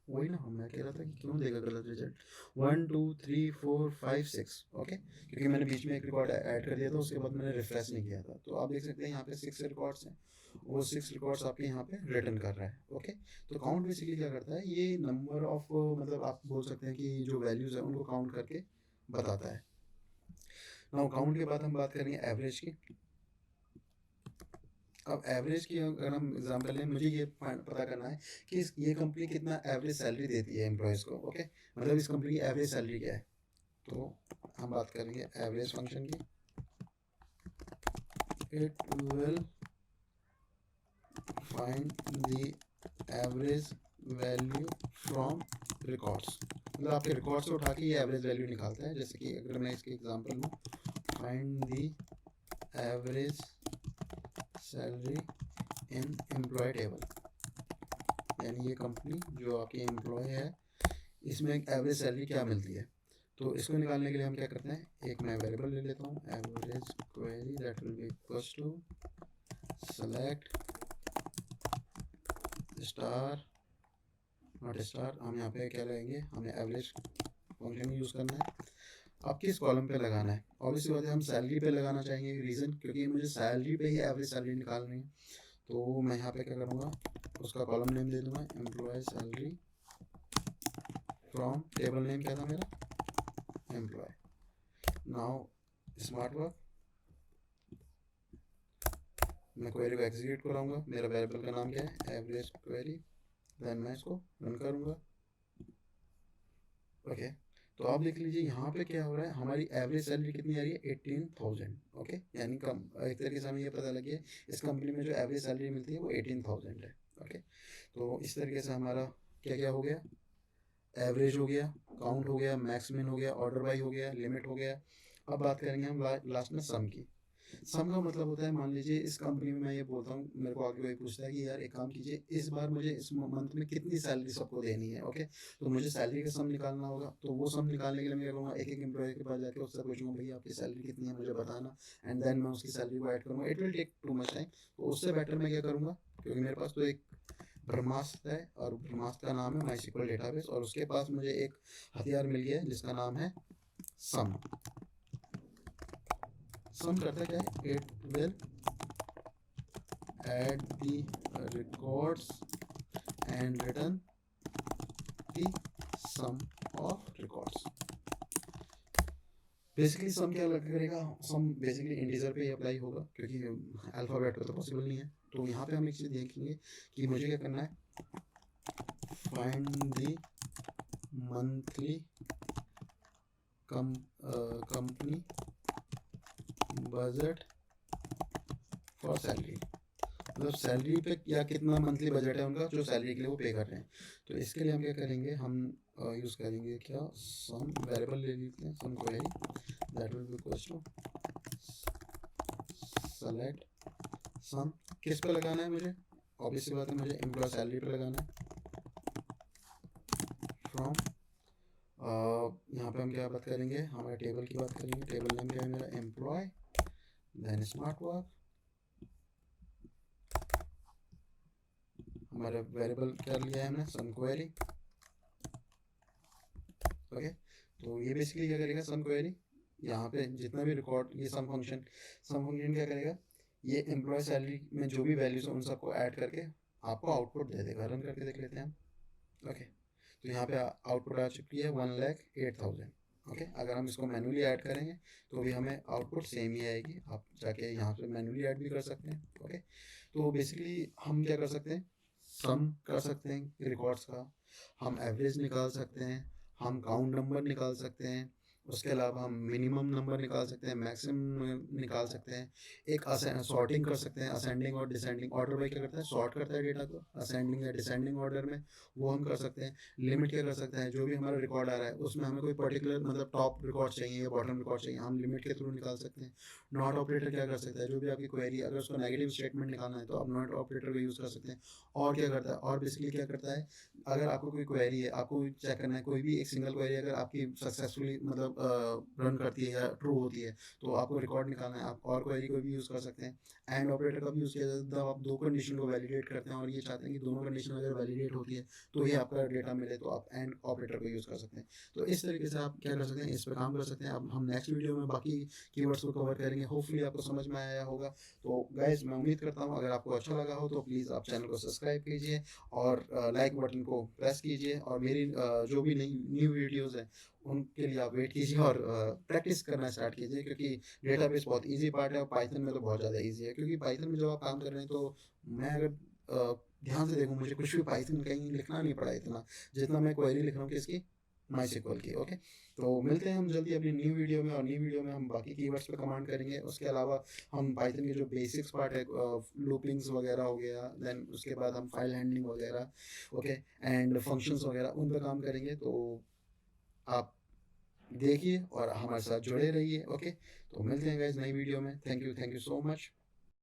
वही ना, मैं कह रहा था कि क्यों देगा गलत रिजल्ट। 1 2 3 4 5 6। ओके, क्योंकि मैंने बीच में एक रिकॉर्ड ऐड कर दिया था, उसके बाद मैंने रिफ्रेश नहीं किया था। तो आप देख सकते हैं यहाँ पे 6 रिकॉर्ड्स हैं, वो 6 रिकॉर्ड्स आपके यहाँ पे रिटर्न कर रहा है। ओके, तो काउंट बेसिकली क्या करता है, ये नंबर ऑफ, मतलब आप बोल सकते हैं कि जो वैल्यूज है उनको काउंट करके बताता है। नाउ काउंट के बाद हम बात करेंगे एवरेज की। अब एवरेज की अगर हम एग्जांपल लें, मुझे ये पता करना है कि ये कंपनी कितना एवरेज सैलरी देती है एम्प्लॉयज को। ओके, मतलब इस कंपनी की एवरेज सैलरी क्या है, तो हम बात करेंगे एवरेज फंक्शन की। It will find the average value from records, मतलब आपके रिकॉर्ड से उठा के ये एवरेज वैल्यू निकालता है। जैसे कि अगर मैं इसके एग्जांपल लूँ, find the average salary in employee table, यानी ये कंपनी जो आपकी एम्प्लॉय है इसमें एक एवरेज सैलरी क्या मिलती है। तो इसको निकालने के लिए हम क्या करते हैं, एक मैं वेरिएबल ले लेता हूँ, average query that will be equals to select star not star. हम यहाँ पे क्या लगाएंगे, हमें एवरेज फंक्शन यूज़ करना है। अब किस कॉलम पे लगाना है, ऑब्वियसली बात है हम सैलरी पे लगाना चाहेंगे। रीज़न क्योंकि मुझे सैलरी पे ही एवरेज सैलरी निकालनी है। तो मैं यहाँ पे क्या करूँगा, उसका कॉलम नेम दे दूँगा employee salary from, table name क्या था मेरा, एम्प्लॉय। नाउ स्मार्ट वर्क, मैं क्वेरी को एग्जीक्यूट कराऊंगा। मेरा वेरिएबल का नाम क्या है, एवरेज क्वेरी। देन मैं इसको रन करूँगा। ओके, तो आप देख लीजिए यहाँ पे क्या हो रहा है, हमारी एवरेज सैलरी कितनी आ रही है, 18,000। ओके, यानी कम, एक तरीके से हमें ये पता लगे इस कंपनी में जो एवरेज सैलरी मिलती है वो 18,000 है। ओके, तो इस तरीके से हमारा क्या क्या हो गया, एवरेज हो गया, काउंट हो गया, मैक्स मिन हो गया, ऑर्डर बाई हो गया, लिमिट हो गया। अब बात करेंगे हम लास्ट में सम की। सम का मतलब होता है, मान लीजिए इस कंपनी में मैं ये बोलता हूँ, मेरे को आगे कोई पूछता है कि यार एक काम कीजिए, इस बार मुझे इस मंथ में कितनी सैलरी सबको देनी है, ओके। तो मुझे सैलरी का सम निकालना होगा, तो वो सम निकालने के लिए मैं क्या करूँगा, एक एक एम्प्लॉय के पास जाके उससे पूछूंगा भैया आपकी सैलरी कितनी है मुझे बताना, एंड देन मैं उसकी सैलरी को ऐड करूँगा। It will take too much time. तो उससे बेटर मैं क्या करूँगा, क्योंकि मेरे पास तो एक ब्रह्मास्त्र है, और ब्रह्मास्त्र का नाम है माईस्क्ल डेटाबेस, और उसके पास मुझे एक हथियार मिल गया है जिसका नाम है सम। सम करता क्या है, it will add the records and return the sum of records। Basically sum क्या लग करेगा, सम बेसिकली इंटीजर पे ही अप्लाई होगा, क्योंकअल्फाबेट पे तो पॉसिबल नहीं है। तो यहाँ पे हम एक चीज़ देखेंगे कि मुझे क्या करना है, find the monthly company budget for salary, मतलब सैलरी पे या कितना मंथली बजट है उनका जो सैलरी के लिए वो पे कर रहे हैं। तो इसके लिए हम क्या करेंगे, हम यूज़ करेंगे क्या, सम वेरिएबल ले लेते हैं, sum query that will be equals to select sum. किस पे लगाना है मुझे, ऑब्वियस सी बात है मुझे एम्प्लॉय सैलरी पे लगाना है। फ्रॉम यहाँ पे हम क्या बात करेंगे, हमारे टेबल की बात करेंगे। टेबल नेम क्या है मेरा, एम्प्लॉय, देन स्मार्ट वर्क, हमारा वेरिएबल क्या लिया है हमने, सम क्वेरी, ओके। तो ये बेसिकली क्या करेगा, सम क्वेरी, यहाँ पे जितना भी रिकॉर्ड, ये सम फंक्शन क्या करेगा, ये एम्प्लॉय सैलरी में जो भी वैल्यूज है उन सबको ऐड करके आपको आउटपुट दे देगा। रन करके देख लेते हैं हम, ओके। तो यहाँ पे आउटपुट आ चुकी है 1,08,000, ओके। अगर हम इसको मैनुअली ऐड करेंगे तो भी हमें आउटपुट सेम ही आएगी। आप जाके यहाँ पे मैनुअली ऐड भी कर सकते हैं, ओके। तो बेसिकली हम क्या कर सकते हैं, सम कर सकते हैं रिकॉर्ड्स का, हम एवरेज निकाल सकते हैं, हम काउंट नंबर निकाल सकते हैं, उसके अलावा हम मिनिमम नंबर निकाल सकते हैं, मैक्सिमम निकाल सकते हैं, एक सॉर्टिंग कर सकते हैं, असेंडिंग और डिसेंडिंग ऑर्डर में क्या करता है, सॉर्ट करता है डेटा को असेंडिंग या डिसेंडिंग ऑर्डर में, वो हम कर सकते हैं। लिमिट क्या कर सकते हैं, जो भी हमारा रिकॉर्ड आ रहा है उसमें हमें कोई पर्टिकुलर मतलब टॉप रिकॉर्ड चाहिए या बॉटम रिकॉर्ड चाहिए, हम लिमिट के थ्रू निकाल सकते हैं। नॉट ऑपरेटर क्या कर सकता है, जो भी आपकी क्वेरी अगर उसको नेगेटिव स्टेटमेंट निकालना है तो आप नॉट ऑपरेटर को यूज़ कर सकते हैं। और क्या करता है, और बेसिकली क्या करता है, अगर आपको कोई क्वेरी है, आपको चेक करना है कोई भी एक सिंगल क्वेरी अगर आपकी सक्सेसफुली मतलब रन करती है या ट्रू होती है, तो आपको रिकॉर्ड निकालना है, आप और क्वेरी को भी यूज़ कर सकते हैं। एंड ऑपरेटर का भी यूज़ किया जाता है, जब आप दो कंडीशन को वैलिडेट करते हैं और ये चाहते हैं कि दोनों कंडीशन अगर वैलिडेट होती है तो ही आपका डेटा मिले, तो आप एंड ऑपरेटर को यूज़ कर सकते हैं। तो इस तरीके से आप क्या कर सकते हैं, इस पर काम कर सकते हैं। अब हम नेक्स्ट वीडियो में बाकी कीवर्ड्स को कवर करेंगे, होपफुली आपको समझ में आया होगा। तो गाइज मैं उम्मीद करता हूँ अगर आपको अच्छा लगा हो तो प्लीज़ आप चैनल को सब्सक्राइब कीजिए और लाइक बटन को प्रेस कीजिए, और मेरी जो भी नई न्यू वीडियोज़ हैं उनके लिए आप वेट कीजिए और प्रैक्टिस करना स्टार्ट कीजिए, क्योंकि डेटाबेस बहुत इजी पार्ट है और पाइथन में तो बहुत ज़्यादा इजी है। क्योंकि पाइथन में जब आप काम कर रहे हैं तो मैं अगर ध्यान से देखूँ, मुझे कुछ भी पाइथन कहीं लिखना नहीं पड़ा इतना जितना मैं क्वेरी लिख रहा हूँ किसकी, माईस्क्ल की, ओके। तो मिलते हैं हम जल्दी अपनी न्यू वीडियो में, और न्यू वीडियो में हम बाकी कीवर्ड्स पे कमांड करेंगे। उसके अलावा हम पाइथन के जो बेसिक्स पार्ट है, लूपिंग्स वगैरह हो गया, देन उसके बाद हम फाइल हैंडलिंग वगैरह, ओके, एंड फंक्शंस वगैरह उन पर काम करेंगे। तो आप देखिए और हमारे साथ जुड़े रहिए, ओके। तो मिलते हैं गाइस नई वीडियो में। Thank you so much.